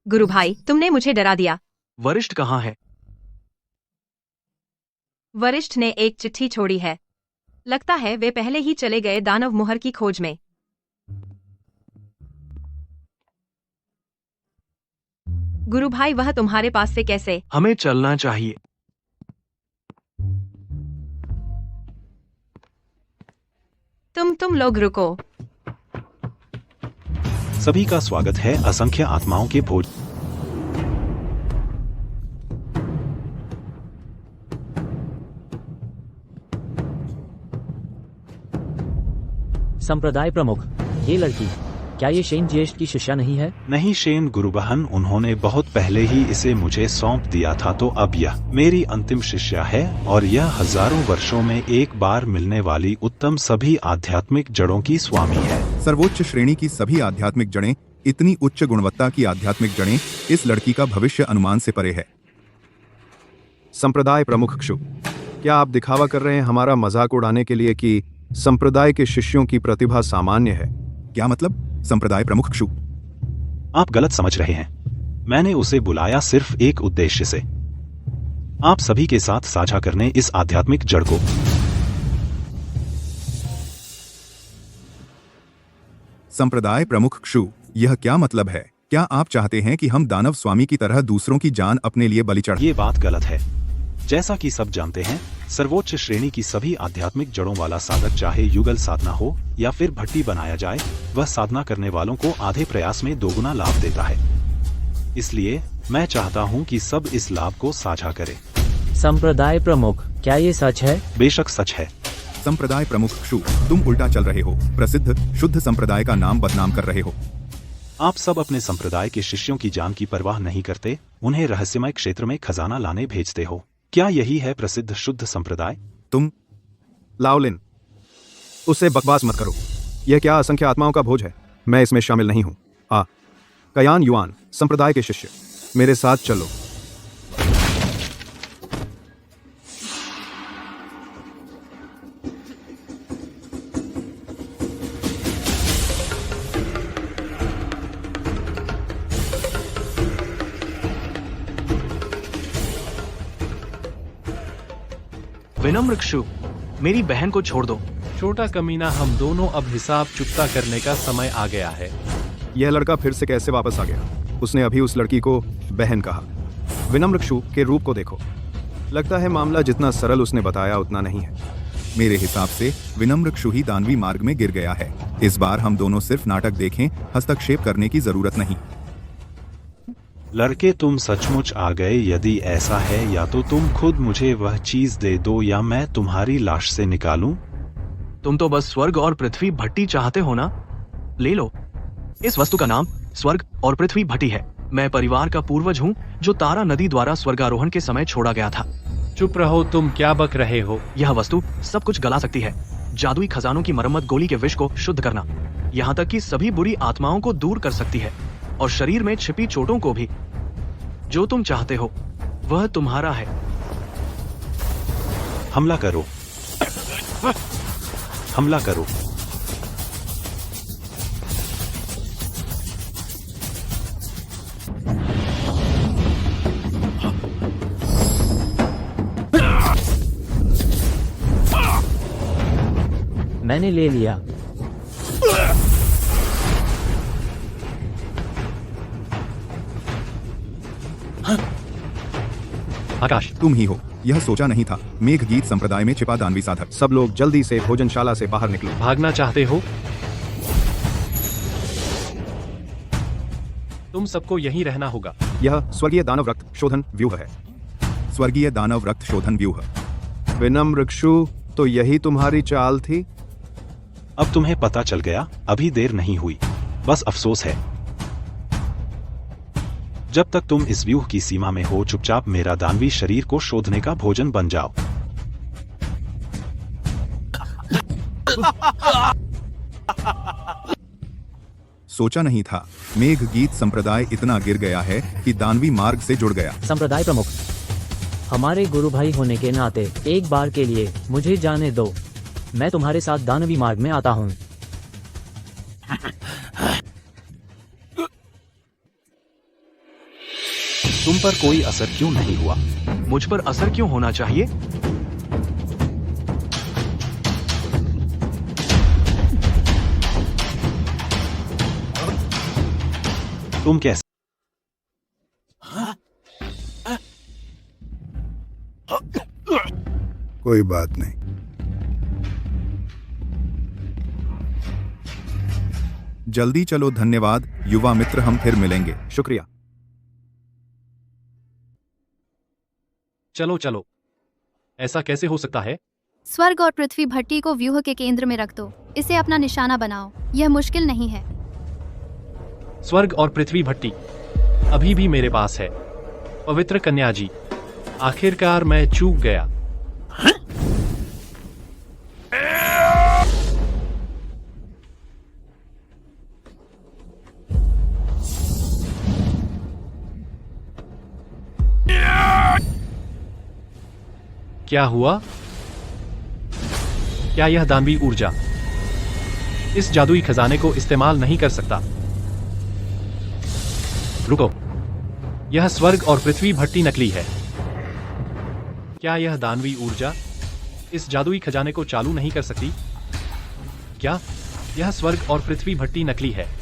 गुरु भाई, तुमने मुझे डरा दिया। वरिष्ठ कहाँ है? वरिष्ठ ने एक चिट्ठी छोड़ी है। लगता है वे पहले ही चले गए दानव मुहर की खोज में। गुरु भाई, वह तुम्हारे पास से कैसे? हमें चलना चाहिए। तुम लोग रुको। सभी का स्वागत है असंख्य आत्माओं के भोज। संप्रदाय प्रमुख, ये लड़की, क्या ये शेन ज्येष्ठ की शिष्या नहीं है? नहीं शेन गुरुबहन, उन्होंने बहुत पहले ही इसे मुझे सौंप दिया था, तो अब यह मेरी अंतिम शिष्या है और यह हजारों वर्षों में एक बार मिलने वाली उत्तम सभी आध्यात्मिक जड़ों की स्वामी है। सर्वोच्च श्रेणी की सभी आध्यात्मिक जड़ें, इतनी उच्च गुणवत्ता की आध्यात्मिक जड़ें, इस लड़की का भविष्य अनुमान से परे है। संप्रदाय प्रमुख क्षु, क्या आप दिखावा कर रहे हैं हमारा मजाक उड़ाने के लिए कि संप्रदाय के शिष्यों की प्रतिभा सामान्य है? क्या मतलब? संप्रदाय प्रमुख क्षु, आप गलत समझ रहे हैं। मैंने उसे बुलाया सिर्फ एक उद्देश्य से, आप सभी के साथ साझा करने इस आध्यात्मिक जड़ को। संप्रदाय प्रमुख क्षु, यह क्या मतलब है? क्या आप चाहते हैं कि हम दानव स्वामी की तरह दूसरों की जान अपने लिए बलि चढ़ाएं? ये बात गलत है। जैसा कि सब जानते हैं, सर्वोच्च श्रेणी की सभी आध्यात्मिक जड़ों वाला साधक, चाहे युगल साधना हो या फिर भट्टी बनाया जाए, वह साधना करने वालों को आधे प्रयास में दोगुना लाभ देता है। इसलिए मैं चाहता हूं कि सब इस लाभ को साझा करें। संप्रदाय प्रमुख, क्या ये सच है? बेशक सच है। संप्रदाय प्रमुख क्षु, तुम उल्टा चल रहे हो, प्रसिद्ध शुद्ध संप्रदाय का नाम बदनाम कर रहे हो। आप सब अपने संप्रदाय के शिष्यों की जान की परवाह नहीं करते, उन्हें रहस्यमय क्षेत्र में खजाना लाने भेजते हो। क्या यही है प्रसिद्ध शुद्ध संप्रदाय? तुम लाओलिन, उससे बकवास मत करो। यह क्या असंख्य आत्माओं का भोज है? मैं इसमें शामिल नहीं हूं। कयान युआन, संप्रदाय के शिष्य, मेरे साथ चलो। विनम्र क्षु, मेरी बहन को छोड़ दो। छोटा कमीना, हम दोनों अब हिसाब चुकता करने का समय आ गया है। यह लड़का फिर से कैसे वापस आ गया? उसने अभी उस लड़की को बहन कहा। विनम्र क्षु के रूप को देखो। लगता है मामला जितना सरल उसने बताया उतना नहीं है। मेरे हिसाब से विनम्र क्षु ही दानवी मार्ग में गिर गया है। इस बार हम दोनों सिर्फ नाटक देखें, हस्तक्षेप करने की जरूरत नहीं। लड़के, तुम सचमुच आ गए। यदि ऐसा है, या तो तुम खुद मुझे वह चीज दे दो या मैं तुम्हारी लाश से निकालूं। तुम तो बस स्वर्ग और पृथ्वी भट्टी चाहते हो ना? ले लो। इस वस्तु का नाम स्वर्ग और पृथ्वी भट्टी है। मैं परिवार का पूर्वज हूँ जो तारा नदी द्वारा स्वर्गारोहण के समय छोड़ा गया था। चुप रहो, तुम क्या बक रहे हो? यह वस्तु सब कुछ गला सकती है। जादुई खजानों की मरम्मत, गोली के विष को शुद्ध करना, यहाँ तक कि सभी बुरी आत्माओं को दूर कर सकती है और शरीर में छिपी चोटों को भी। जो तुम चाहते हो वह तुम्हारा है। हमला करो, हमला करो। मैंने ले लिया। आकाश, तुम ही हो। यह सोचा नहीं था। मेघ गीत संप्रदाय में छिपा दानवी साधक। सब लोग जल्दी से भोजनशाला से बाहर निकलो। भागना चाहते हो? तुम सबको यहीं रहना होगा। यह स्वर्गीय दानव रक्त शोधन व्यूह है। स्वर्गीय दानव रक्त शोधन व्यूह। विनम्र क्षु, तो यही तुम्हारी चाल थी? अब तुम्हें पता चल गया। अभी देर नहीं हुई, बस अफसोस है। जब तक तुम इस व्यूह की सीमा में हो, चुपचाप मेरा दानवी शरीर को शोधने का भोजन बन जाओ। सोचा नहीं था मेघ गीत संप्रदाय इतना गिर गया है कि दानवी मार्ग से जुड़ गया। संप्रदाय प्रमुख, हमारे गुरु भाई होने के नाते एक बार के लिए मुझे जाने दो। मैं तुम्हारे साथ दानवी मार्ग में आता हूँ। तुम पर कोई असर क्यों नहीं हुआ? मुझ पर असर क्यों होना चाहिए? तुम कैसे? कोई बात नहीं। जल्दी चलो। धन्यवाद युवा मित्र, हम फिर मिलेंगे। शुक्रिया। चलो चलो, ऐसा कैसे हो सकता है? स्वर्ग और पृथ्वी भट्टी को व्यूह के केंद्र में रख दो। इसे अपना निशाना बनाओ। यह मुश्किल नहीं है। स्वर्ग और पृथ्वी भट्टी अभी भी मेरे पास है। पवित्र कन्या जी, आखिरकार मैं चूक गया। क्या हुआ? क्या यह दानवी ऊर्जा इस जादुई खजाने को इस्तेमाल नहीं कर सकता? रुको, यह स्वर्ग और पृथ्वी भट्टी नकली है। क्या यह दानवी ऊर्जा इस जादुई खजाने को चालू नहीं कर सकती? क्या यह स्वर्ग और पृथ्वी भट्टी नकली है?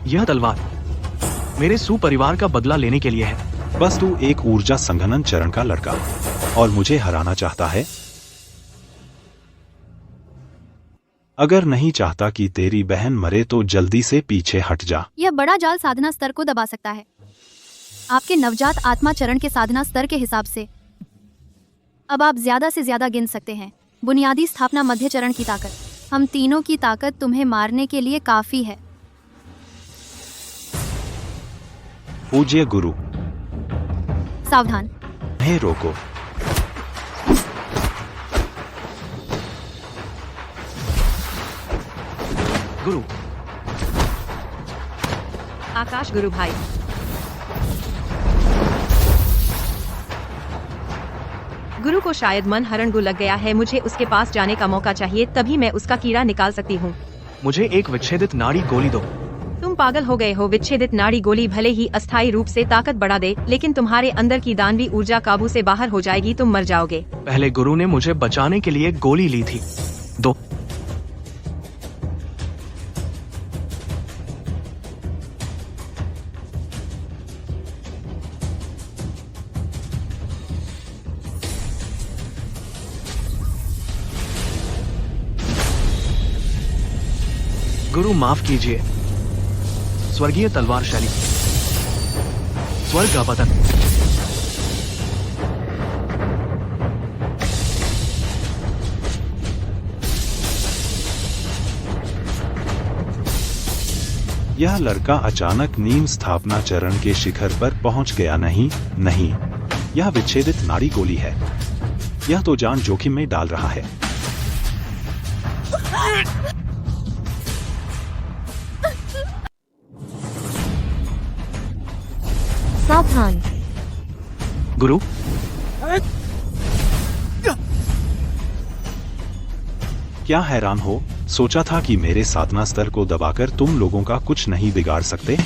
यह तलवार मेरे सुपरिवार का बदला लेने के लिए है। बस तू एक ऊर्जा संघनन चरण का लड़का और मुझे हराना चाहता है? अगर नहीं चाहता कि तेरी बहन मरे तो जल्दी से पीछे हट जा। यह बड़ा जाल साधना स्तर को दबा सकता है। आपके नवजात आत्मा चरण के साधना स्तर के हिसाब से अब आप ज्यादा से ज्यादा गिन सकते हैं। बुनियादी स्थापना मध्य चरण की ताकत, हम तीनों की ताकत तुम्हें मारने के लिए काफी है। पूज्य गुरु, सावधान। नहीं रोको। गुरु, आकाश गुरु भाई, गुरु को शायद मन हरणगु लग गया है। मुझे उसके पास जाने का मौका चाहिए, तभी मैं उसका कीड़ा निकाल सकती हूँ। मुझे एक विच्छेदित नाड़ी गोली दो। तुम पागल हो गए हो? विच्छेदित नाड़ी गोली भले ही अस्थायी रूप से ताकत बढ़ा दे, लेकिन तुम्हारे अंदर की दानवी ऊर्जा काबू से बाहर हो जाएगी। तुम मर जाओगे। पहले गुरु ने मुझे बचाने के लिए गोली ली थी। दो। गुरु माफ कीजिए। स्वर्गीय तलवार शैली, स्वर्ग का पतन। यह लड़का अचानक नीम स्थापना चरण के शिखर पर पहुंच गया। नहीं नहीं, यह विच्छेदित नाड़ी गोली है। यह तो जान जोखिम में डाल रहा है। सावधान। गुरु, क्या हैरान हो? सोचा था कि मेरे साधना स्तर को दबाकर तुम लोगों का कुछ नहीं बिगाड़ सकते।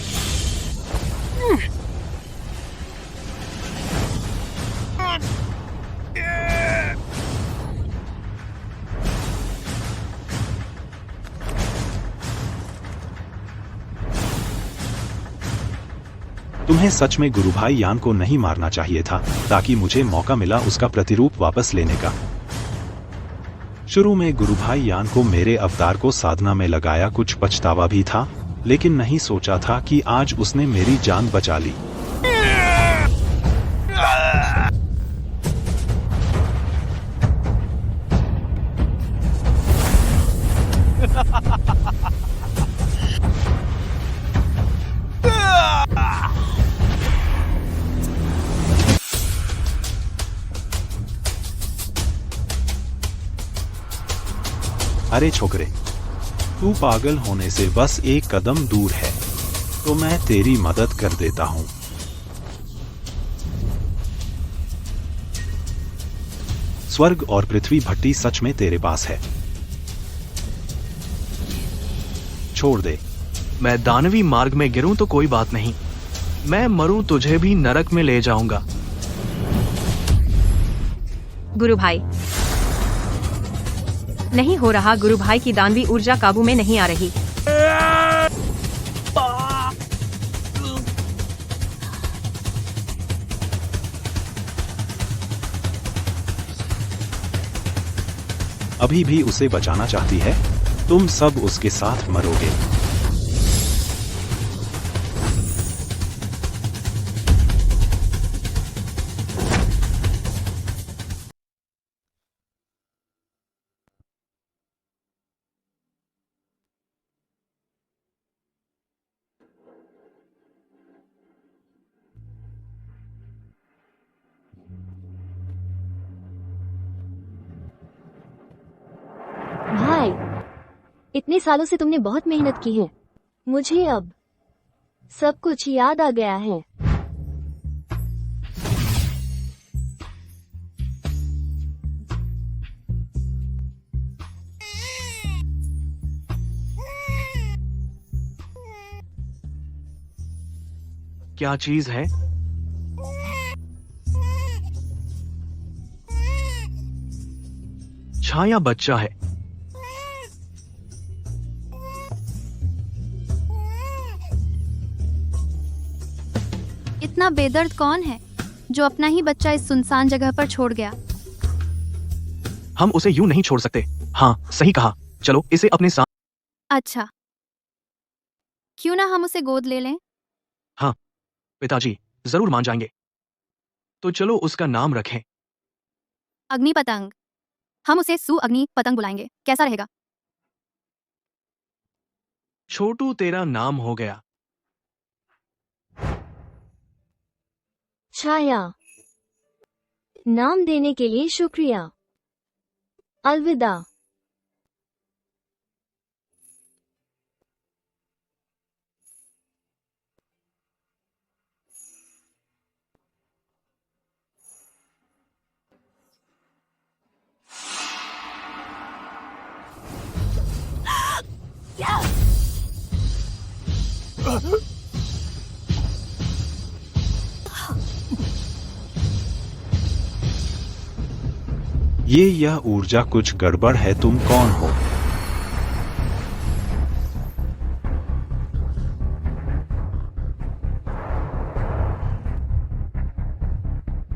तुम्हें सच में गुरु भाई यान को नहीं मारना चाहिए था, ताकि मुझे मौका मिला उसका प्रतिरूप वापस लेने का। शुरू में गुरु भाई यान को मेरे अवतार को साधना में लगाया कुछ पछतावा भी था, लेकिन नहीं सोचा था कि आज उसने मेरी जान बचा ली। अरे छोकरे, तू पागल होने से बस एक कदम दूर है। तो मैं तेरी मदद कर देता हूँ। स्वर्ग और पृथ्वी भट्टी सच में तेरे पास है। छोड़ दे। मैं दानवी मार्ग में गिरूं तो कोई बात नहीं, मैं मरूं तुझे भी नरक में ले जाऊंगा। गुरु भाई, नहीं हो रहा। गुरु भाई की दानवी ऊर्जा काबू में नहीं आ रही। अभी भी उसे बचाना चाहती है? तुम सब उसके साथ मरोगे। भाई, इतने सालों से तुमने बहुत मेहनत की है। मुझे अब सब कुछ याद आ गया है। क्या चीज है? छाया बच्चा है। इतना बेदर्द कौन है जो अपना ही बच्चा इस सुनसान जगह पर छोड़ गया? हम उसे यूं नहीं छोड़ सकते। हाँ, सही कहा। चलो इसे अपने साथ। अच्छा, क्यों ना हम उसे गोद ले लें? हाँ, पिताजी जरूर मान जाएंगे। तो चलो उसका नाम रखें। अग्नि पतंग। हम उसे सु अग्नि पतंग बुलाएंगे। कैसा रहेगा? छोटू तेरा नाम हो गया। छाया, नाम देने के लिए शुक्रिया। अलविदा। यह ऊर्जा कुछ गड़बड़ है। तुम कौन हो?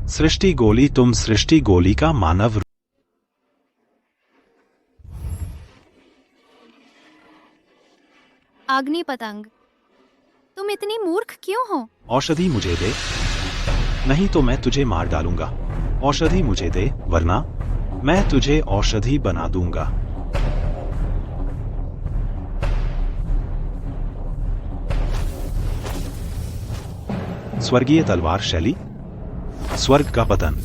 सृष्टि गोली। तुम सृष्टि गोली का मानव रूप। अग्नि पतंग, तुम इतनी मूर्ख क्यों हो? औषधि मुझे दे, नहीं तो मैं तुझे मार डालूंगा। औषधि मुझे दे, वरना मैं तुझे औषधि बना दूंगा। स्वर्गीय तलवार शैली। स्वर्ग का पतन।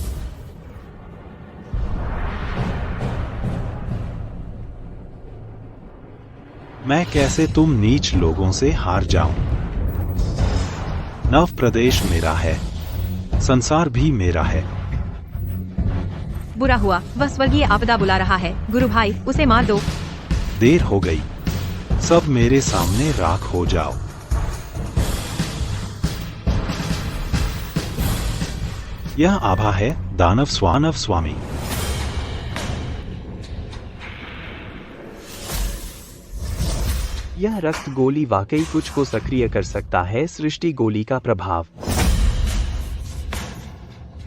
मैं कैसे तुम नीच लोगों से हार जाऊं? नव प्रदेश मेरा है, संसार भी मेरा है। बुरा हुआ, वह स्वर्गीय आपदा बुला रहा है। गुरु भाई, उसे मार दो। देर हो गई। सब मेरे सामने राख हो जाओ। यह आभा है दानव स्वामी। यह रक्त गोली वाकई कुछ को सक्रिय कर सकता है। सृष्टि गोली का प्रभाव।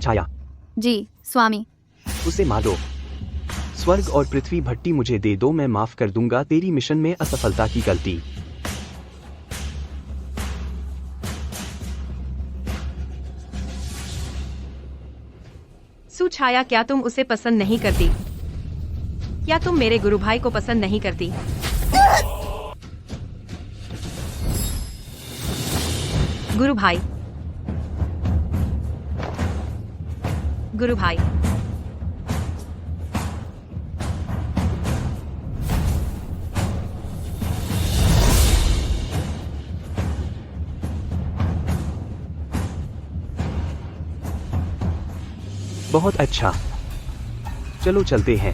छाया, जी स्वामी। उसे मार दो। स्वर्ग और पृथ्वी भट्टी मुझे दे दो, मैं माफ कर दूंगा तेरी मिशन में असफलता की गलती। सुछाया, क्या तुम उसे पसंद नहीं करती? क्या तुम मेरे गुरु भाई को पसंद नहीं करती? गुरु भाई, गुरु भाई, बहुत अच्छा, चलो चलते हैं।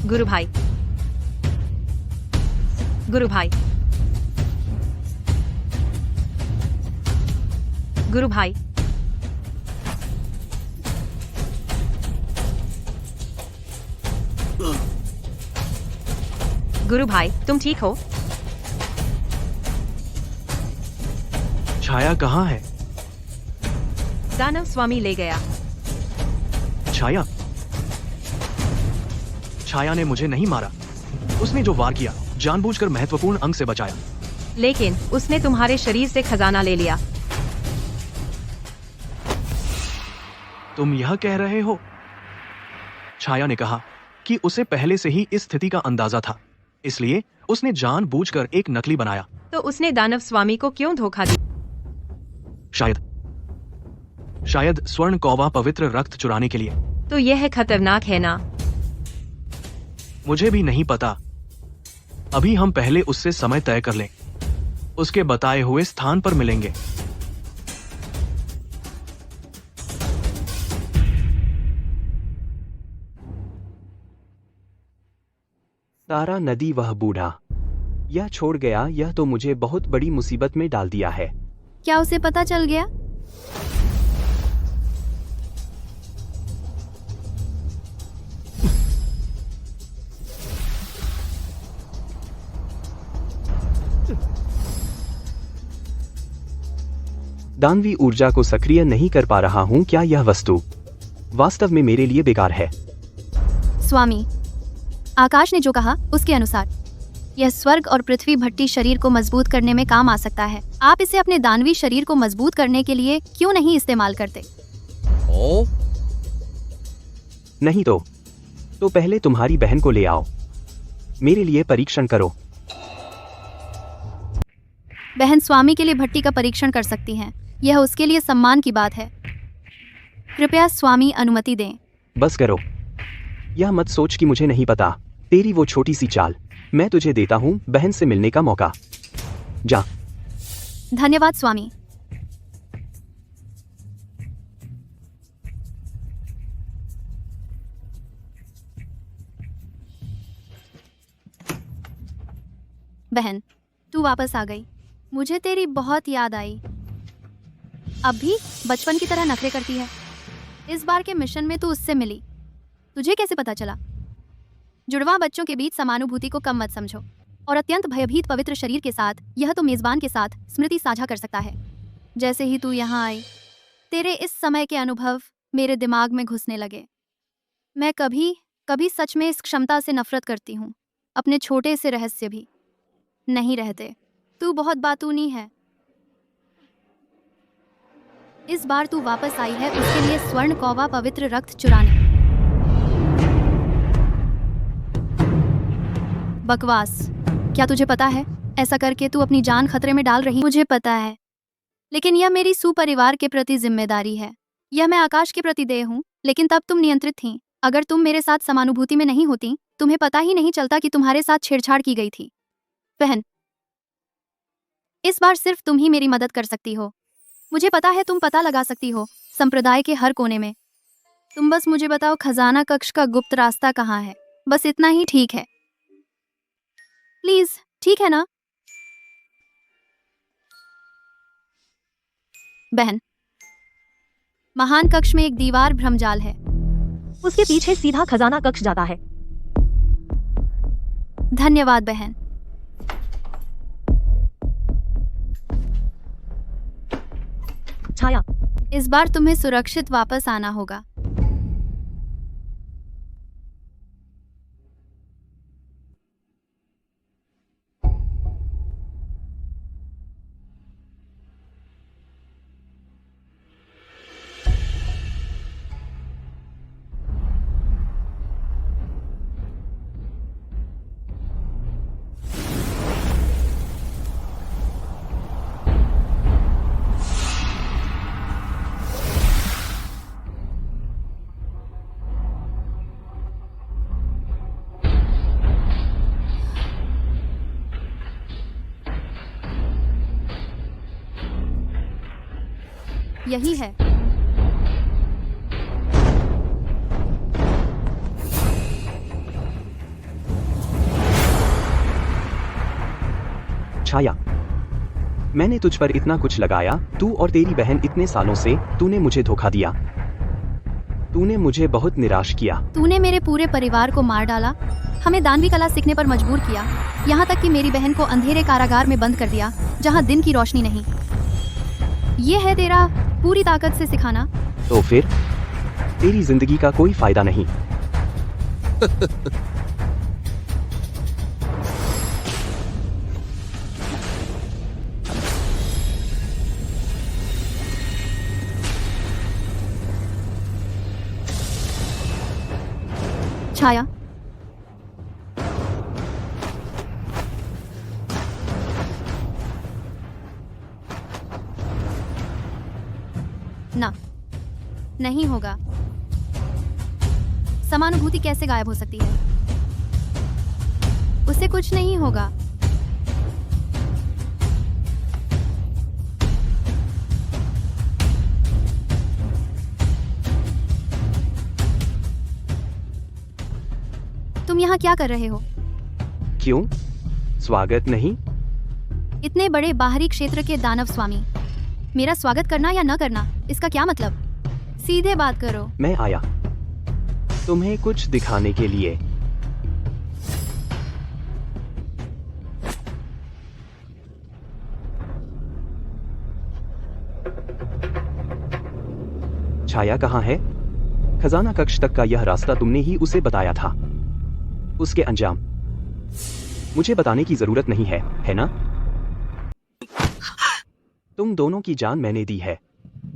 गुरु भाई, गुरु भाई, गुरु भाई, गुरु भाई, तुम ठीक हो? छाया कहाँ है? दानव स्वामी ले गया। छाया? छाया ने मुझे नहीं मारा। उसने जो वार किया जानबूझकर महत्वपूर्ण अंग से बचाया। लेकिन उसने तुम्हारे शरीर से खजाना ले लिया। तुम यह कह रहे हो? छाया ने कहा कि उसे पहले से ही इस स्थिति का अंदाजा था, इसलिए उसने जानबूझकर एक नकली बनाया। तो उसने दानव स्वामी को क्यों धोखा दिया? शायद स्वर्ण कौवा पवित्र रक्त चुराने के लिए। तो यह खतरनाक है ना? मुझे भी नहीं पता। अभी हम पहले उससे समय तय कर लें। उसके बताए हुए स्थान पर मिलेंगे। तारा नदी वह बूढ़ा यह छोड़ गया, यह तो मुझे बहुत बड़ी मुसीबत में डाल दिया है। क्या उसे पता चल गया? दानवी ऊर्जा को सक्रिय नहीं कर पा रहा हूँ। क्या यह वस्तु वास्तव में मेरे लिए बेकार है? स्वामी, आकाश ने जो कहा उसके अनुसार यह स्वर्ग और पृथ्वी भट्टी शरीर को मजबूत करने में काम आ सकता है। आप इसे अपने दानवी शरीर को मजबूत करने के लिए क्यों नहीं इस्तेमाल करते? नहीं तो पहले तुम्हारी बहन को ले आओ, मेरे लिए परीक्षण करो। बहन स्वामी के लिए भट्टी का परीक्षण कर सकती हैं। यह उसके लिए सम्मान की बात है। कृपया स्वामी अनुमति दें। बस करो, यह मत सोच कि मुझे नहीं पता। तेरी वो छोटी सी चाल, मैं तुझे देता हूँ बहन से मिलने का मौका। जा। धन्यवाद स्वामी। बहन, तू वापस आ गई। मुझे तेरी बहुत याद आई। अब भी बचपन की तरह नखरे करती है। इस बार के मिशन में तू उससे मिली, तुझे कैसे पता चला? जुड़वा बच्चों के बीच समानुभूति को कम मत समझो। और अत्यंत भयभीत पवित्र शरीर के साथ यह तो मेजबान के साथ स्मृति साझा कर सकता है। जैसे ही तू यहाँ आई, तेरे इस समय के अनुभव मेरे दिमाग में घुसने लगे। मैं कभी कभी सच में इस क्षमता से नफरत करती हूँ। अपने छोटे से रहस्य भी नहीं रहते। तू बहुत बातूनी है। इस बार तू वापस आई है उसके लिए स्वर्ण कौवा पवित्र रक्त चुराने। बकवास। क्या तुझे पता है ऐसा करके तू अपनी जान खतरे में डाल रही? मुझे पता है, लेकिन यह मेरी सुपरिवार के प्रति जिम्मेदारी है। यह मैं आकाश के प्रति देय हूँ, लेकिन तब तुम नियंत्रित थीं। अगर तुम मेरे साथ समानुभूति में नहीं होती, तुम्हें पता ही नहीं चलता कि तुम्हारे साथ छेड़छाड़ की गई थी। बहन, इस बार सिर्फ तुम ही मेरी मदद कर सकती हो। मुझे पता है तुम पता लगा सकती हो संप्रदाय के हर कोने में। तुम बस मुझे बताओ खजाना कक्ष का गुप्त रास्ता कहाँ है। बस इतना ही ठीक है? प्लीज, ठीक है ना? बहन, महान कक्ष में एक दीवार भ्रमजाल है। उसके पीछे सीधा खजाना कक्ष जाता है। धन्यवाद बहन। छाया, इस बार तुम्हें सुरक्षित वापस आना होगा। यही है। छाया, मैंने तुझ पर इतना कुछ लगाया, तू और तेरी बहन इतने सालों से, तूने मुझे धोखा दिया। तूने मुझे बहुत निराश किया। तूने मेरे पूरे परिवार को मार डाला, हमें दानवी कला सीखने पर मजबूर किया, यहाँ तक कि मेरी बहन को अंधेरे कारागार में बंद कर दिया जहाँ दिन की रोशनी नहीं। ये है तेरा पूरी ताकत से सिखाना? तो फिर तेरी जिंदगी का कोई फायदा नहीं। छाया, ना, नहीं होगा। समानुभूति कैसे गायब हो सकती है? उससे कुछ नहीं होगा। तुम यहाँ क्या कर रहे हो? क्यों? स्वागत नहीं? इतने बड़े बाहरी क्षेत्र के दानव स्वामी, मेरा स्वागत करना या न करना, इसका क्या मतलब? सीधे बात करो। मैं आया तुम्हें कुछ दिखाने के लिए। छाया कहाँ है? खजाना कक्ष तक का यह रास्ता तुमने ही उसे बताया था। उसके अंजाम मुझे बताने की जरूरत नहीं है, है ना? तुम दोनों की जान मैंने दी है,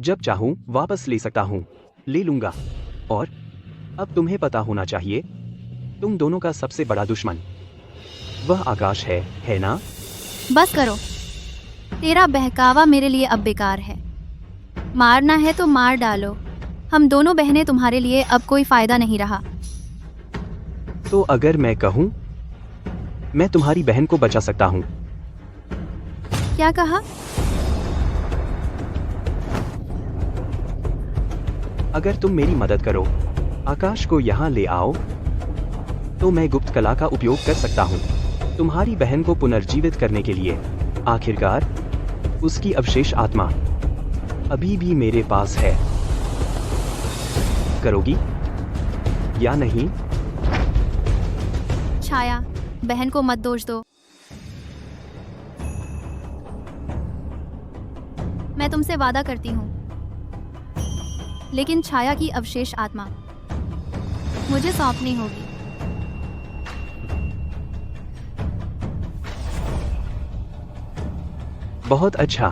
जब चाहूं वापस ले सकता हूं, ले लूंगा। और अब तुम्हें पता होना चाहिए, तुम दोनों का सबसे बड़ा दुश्मन वह आकाश है ना? बस करो, तेरा बहकावा मेरे लिए अब बेकार है। मारना है तो मार डालो, हम दोनों बहनें तुम्हारे लिए अब कोई फायदा नहीं रहा। तो अगर मैं कहूं, मैं तुम्हारी बहन को बचा सकता हूं। क्या कहा? अगर तुम मेरी मदद करो, आकाश को यहाँ ले आओ, तो मैं गुप्त कला का उपयोग कर सकता हूँ तुम्हारी बहन को पुनर्जीवित करने के लिए। आखिरकार उसकी अवशेष आत्मा अभी भी मेरे पास है। करोगी या नहीं? छाया, बहन को मत दोष दो। मैं तुमसे वादा करती हूँ, लेकिन छाया की अवशेष आत्मा मुझे सौंपनी होगी। बहुत अच्छा,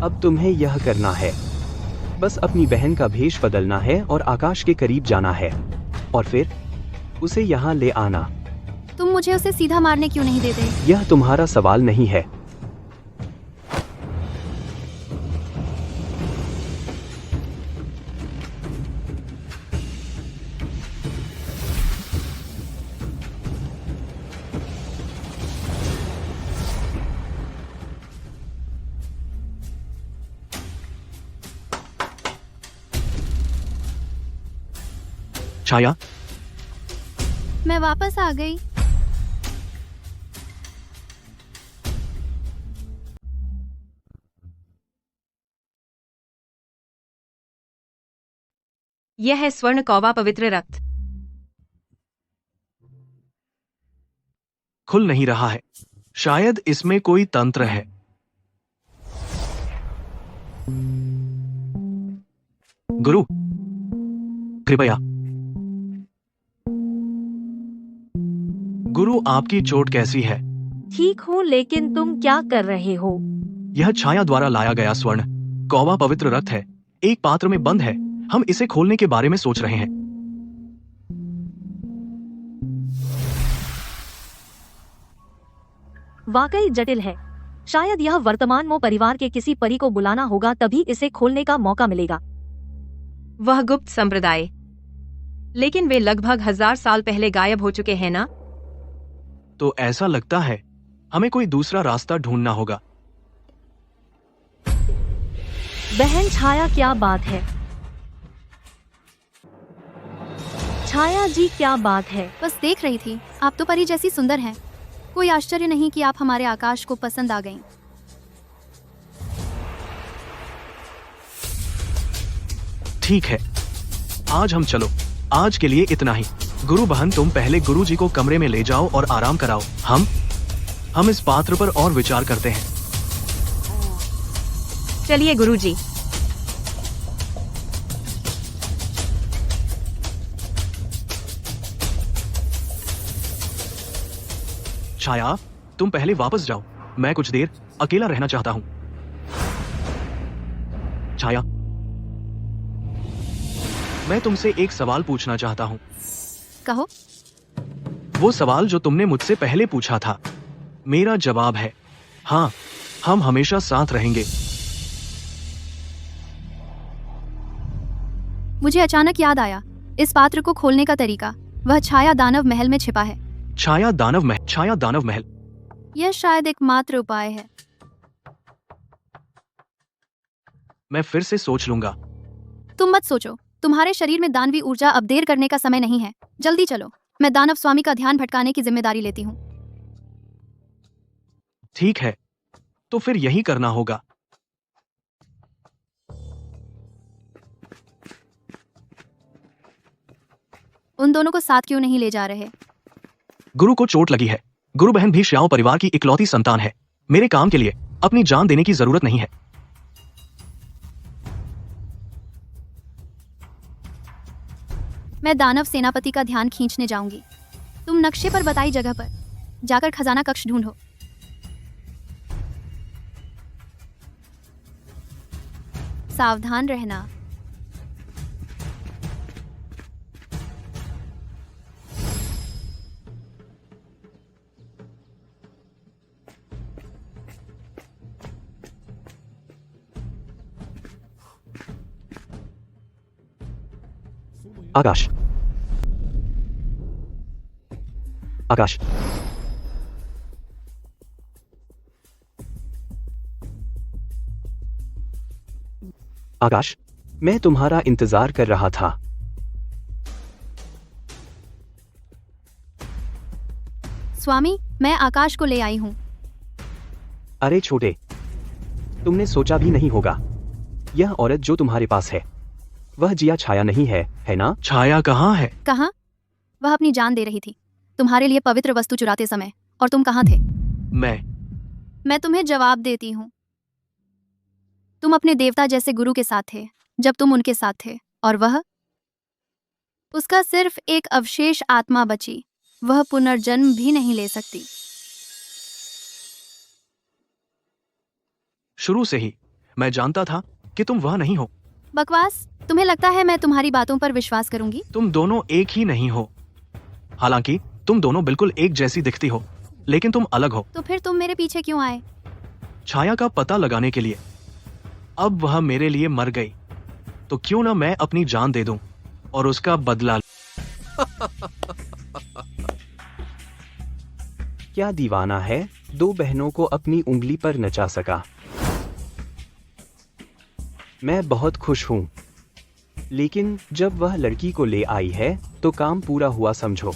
अब तुम्हें यह करना है। बस अपनी बहन का भेष बदलना है और आकाश के करीब जाना है, और फिर उसे यहाँ ले आना। तुम मुझे उसे सीधा मारने क्यों नहीं देते? यह तुम्हारा सवाल नहीं है। छाया, मैं वापस आ गई। यह है स्वर्ण कौवा पवित्र रक्त। खुल नहीं रहा है, शायद इसमें कोई तंत्र है। गुरु, कृपया। गुरु, आपकी चोट कैसी है? ठीक हूँ, लेकिन तुम क्या कर रहे हो? यह छाया द्वारा लाया गया स्वर्ण कौवा पवित्र रक्त है, एक पात्र में बंद है। हम इसे खोलने के बारे में सोच रहे हैं। वाकई जटिल है। शायद यह वर्तमान मो परिवार के किसी परी को बुलाना होगा, तभी इसे खोलने का मौका मिलेगा। वह गुप्त संप्रदाय, लेकिन वे लगभग 1000 साल पहले गायब हो चुके हैं ना? तो ऐसा लगता है हमें कोई दूसरा रास्ता ढूंढना होगा। बहन छाया, क्या बात है? छाया जी, क्या बात है? बस देख रही थी, आप तो परी जैसी सुंदर हैं। कोई आश्चर्य नहीं कि आप हमारे आकाश को पसंद आ गईं। ठीक है, आज हम चलो। आज के लिए इतना ही। गुरु बहन, तुम पहले गुरुजी को कमरे में ले जाओ और आराम कराओ। हम इस पात्र पर और विचार करते हैं। चलिए गुरुजी। छाया, तुम पहले वापस जाओ। मैं कुछ देर अकेला रहना चाहता हूँ। छाया, मैं तुमसे एक सवाल पूछना चाहता हूँ। कहो। वो सवाल जो तुमने मुझसे पहले पूछा था। मेरा जवाब है हाँ, हम हमेशा साथ रहेंगे। मुझे अचानक याद आया इस पात्र को खोलने का तरीका। वह छाया दानव महल में छिपा है। छाया दानव महल। यह शायद एकमात्र उपाय है। मैं फिर से सोच लूंगा। तुम मत सोचो। तुम्हारे शरीर में दानवी ऊर्जा अब देर करने का समय नहीं है। जल्दी चलो। मैं दानव स्वामी का ध्यान भटकाने की जिम्मेदारी लेती हूँ। ठीक है, तो फिर यही करना होगा। उन दोनों को साथ क्यों नहीं ले जा रहे? गुरु को चोट लगी है। गुरु बहन भी श्याओ परिवार की इकलौती संतान है। मेरे काम के लिए अपनी जान देने की जरूरत नहीं है। मैं दानव सेनापति का ध्यान खींचने जाऊंगी। तुम नक्शे पर बताई जगह पर जाकर खजाना कक्ष ढूंढो। सावधान रहना। आकाश, आकाश, आकाश, मैं तुम्हारा इंतजार कर रहा था। स्वामी, मैं आकाश को ले आई हूँ। अरे छोटे, तुमने सोचा भी नहीं होगा। यह औरत जो तुम्हारे पास है वह जिया छाया नहीं है ना? छाया कहाँ है? कहाँ? वह अपनी जान दे रही थी तुम्हारे लिए पवित्र वस्तु चुराते समय। और तुम कहाँ थे? मैं तुम्हें जवाब देती हूँ। तुम अपने देवता जैसे गुरु के साथ थे जब तुम उनके साथ थे, और वह उसका सिर्फ एक अवशेष आत्मा बची। वह पुनर्जन्म भी नहीं ले सकती। शुरू से ही मैं जानता था कि तुम वह नहीं हो। बकवास। तुम्हें लगता है मैं तुम्हारी बातों पर विश्वास करूंगी? तुम दोनों एक ही नहीं हो। हालांकि तुम दोनों बिल्कुल एक जैसी दिखती हो, लेकिन तुम अलग हो। तो फिर तुम मेरे पीछे क्यों आए? छाया का पता लगाने के लिए। अब वह मेरे लिए मर गई, तो क्यों ना मैं अपनी जान दे दूं और उसका बदला। क्या दीवाना है, दो बहनों को अपनी उंगली पर नचा सका। मैं बहुत खुश हूं, लेकिन जब वह लड़की को ले आई है तो काम पूरा हुआ समझो।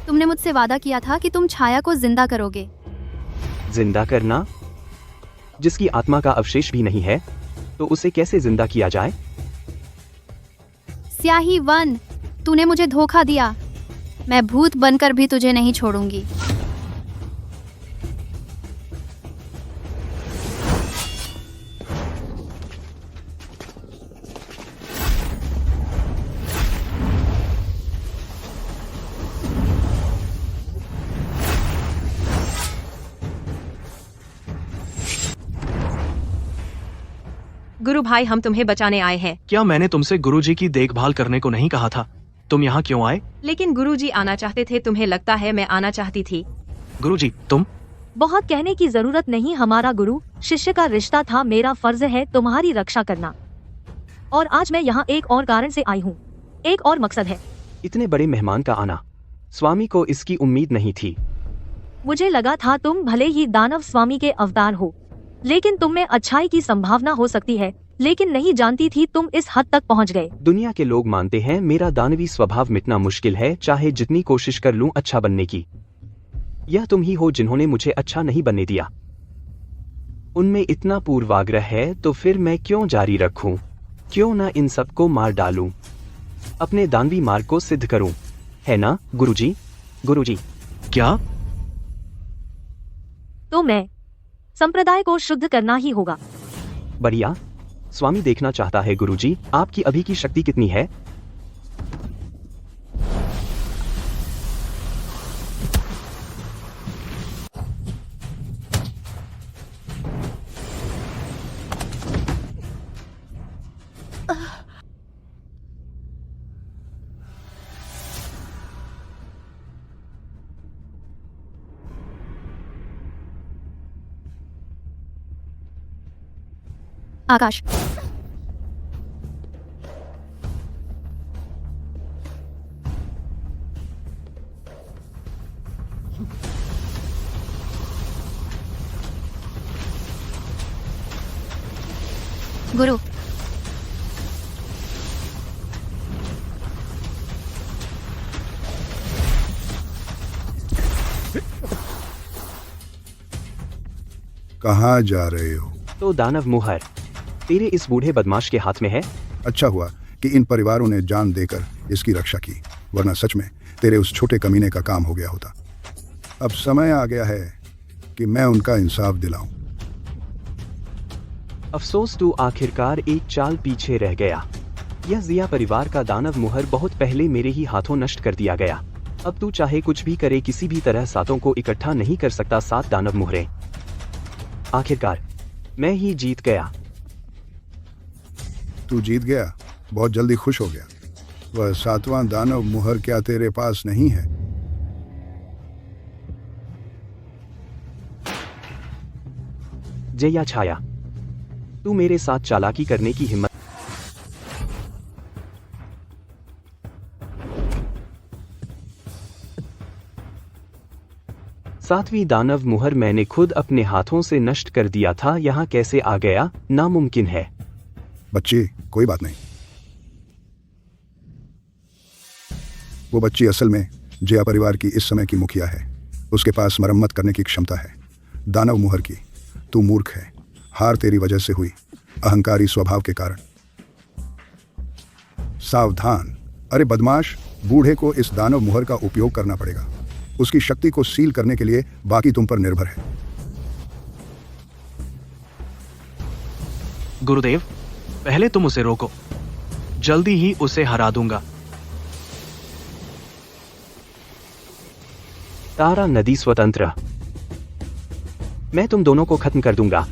तुमने मुझसे वादा किया था कि तुम छाया को जिंदा करोगे। जिंदा करना? जिसकी आत्मा का अवशेष भी नहीं है, तो उसे कैसे जिंदा किया जाए? स्याही वन, तूने मुझे धोखा दिया। मैं भूत बनकर भी तुझे नहीं छोड़ूंगी। गुरु भाई, हम तुम्हें बचाने आए हैं। क्या मैंने तुमसे गुरुजी की देखभाल करने को नहीं कहा था? तुम यहाँ क्यों आए? लेकिन गुरुजी आना चाहते थे। तुम्हें लगता है मैं आना चाहती थी? गुरुजी, तुम? बहुत कहने की जरूरत नहीं। हमारा गुरु शिष्य का रिश्ता था। मेरा फर्ज है तुम्हारी रक्षा करना। और आज मैं यहाँ एक और कारण से आई हूँ। एक और मकसद है। इतने बड़े मेहमान का आना, स्वामी को इसकी उम्मीद नहीं थी। मुझे लगा था तुम भले ही दानव स्वामी के अवतार हो, लेकिन तुम में अच्छाई की संभावना हो सकती है, लेकिन नहीं जानती थी तुम इस हद तक पहुंच गए। दुनिया के लोग मानते हैं मेरा दानवी स्वभाव मिटना मुश्किल है, चाहे जितनी कोशिश कर लूं अच्छा बनने की। यह तुम ही हो जिन्होंने मुझे अच्छा नहीं बनने दिया। उनमें इतना पूर्वाग्रह है तो फिर मैं क्यों जारी रखूं? क्यों न इन सबको मार डालूं? अपने दानवी मार्ग को सिद्ध करूं, है ना गुरुजी? गुरुजी क्या? तो मैं संप्रदाय को शुद्ध करना ही होगा। बढ़िया। स्वामी देखना चाहता है गुरुजी, आपकी अभी की शक्ति कितनी है? आकाश, गुरु, कहाँ जा रहे हो? तो दानव मुहर तेरे इस बूढ़े बदमाश के हाथ में है। अच्छा हुआ कि इन परिवारों ने जान देकर इसकी रक्षा की, वरना सच में तेरे उस छोटे कमीने का काम हो गया होता। अब समय आ गया है कि मैं उनका इंसाफ दिलाऊं। अफसोस तू आखिरकार एक चाल पीछे रह गया। यह जिया परिवार का दानव मुहर बहुत पहले मेरे ही हाथों नष्ट कर दिया गया। अब तू चाहे कुछ भी करे, किसी भी तरह सातों को इकट्ठा नहीं कर सकता। 7 दानव मुहरे। आखिरकार मैं ही जीत गया। तू जीत गया? बहुत जल्दी खुश हो गया। वह 7वां दानव मुहर क्या तेरे पास नहीं है? जया छाया, तू मेरे साथ चालाकी करने की हिम्मत। सातवीं दानव मुहर मैंने खुद अपने हाथों से नष्ट कर दिया था, यहाँ कैसे आ गया? नामुमकिन है। बच्ची, कोई बात नहीं। वो बच्ची असल में जया परिवार की इस समय की मुखिया है। उसके पास मरम्मत करने की क्षमता है। दानव मुहर की तू मूर्ख है। हार तेरी वजह से हुई, अहंकारी स्वभाव के कारण। सावधान। अरे बदमाश, बूढ़े को इस दानव मुहर का उपयोग करना पड़ेगा। उसकी शक्ति को सील करने के लिए बाकी तुम पर निर्भर है। गुरुदेव, पहले तुम उसे रोको, जल्दी ही उसे हरा दूंगा। तारा नदी स्वतंत्र, मैं तुम दोनों को खत्म कर दूंगा।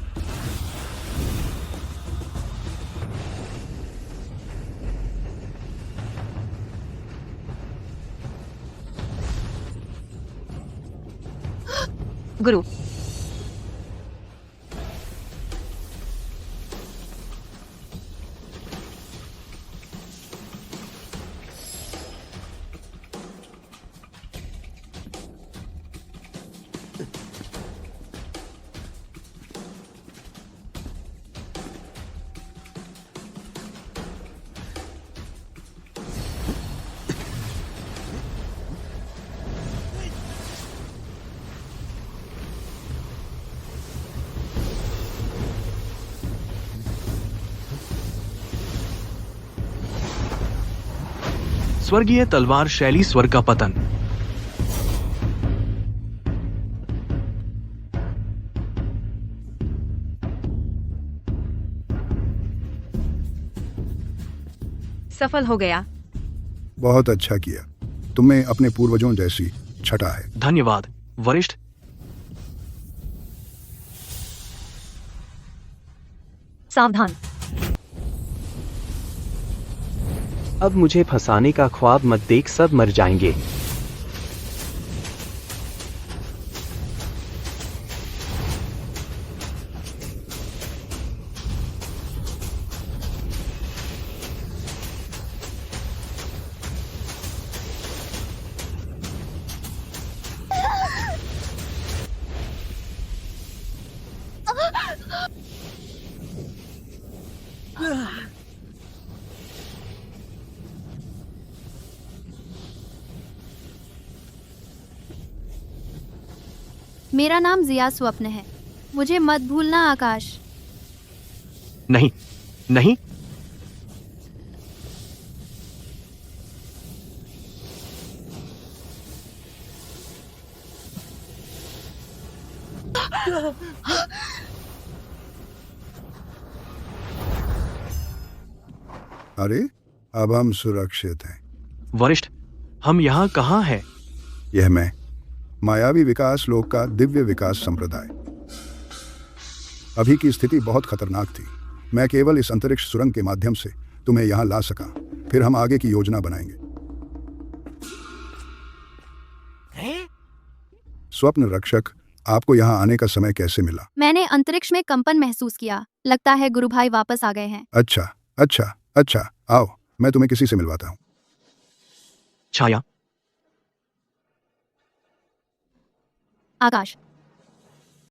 गुरु, स्वर्गीय तलवार शैली स्वर का पतन। सफल हो गया। बहुत अच्छा किया। तुम्हें अपने पूर्वजों जैसी छटा है। धन्यवाद वरिष्ठ। सावधान। अब मुझे फंसाने का ख्वाब मत देख, सब मर जाएंगे। मेरा नाम जिया स्वप्न है। मुझे मत भूलना आकाश। नहीं, नहीं। अरे अब हम सुरक्षित हैं। वरिष्ठ, हम यहाँ कहाँ हैं? यह मैं, मायावी विकास लोक का दिव्य विकास संप्रदाय। अभी की स्थिति बहुत खतरनाक थी। मैं केवल इस अंतरिक्ष सुरंग के माध्यम से तुम्हें यहाँ ला सका। फिर हम आगे की योजना बनाएंगे। स्वप्न रक्षक, आपको यहाँ आने का समय कैसे मिला? मैंने अंतरिक्ष में कंपन महसूस किया। लगता है गुरु भाई वापस आ गए हैं। अच्छा अच्छा अच्छा, आओ मैं तुम्हें किसी से मिलवाता हूँ। छाया, आकाश,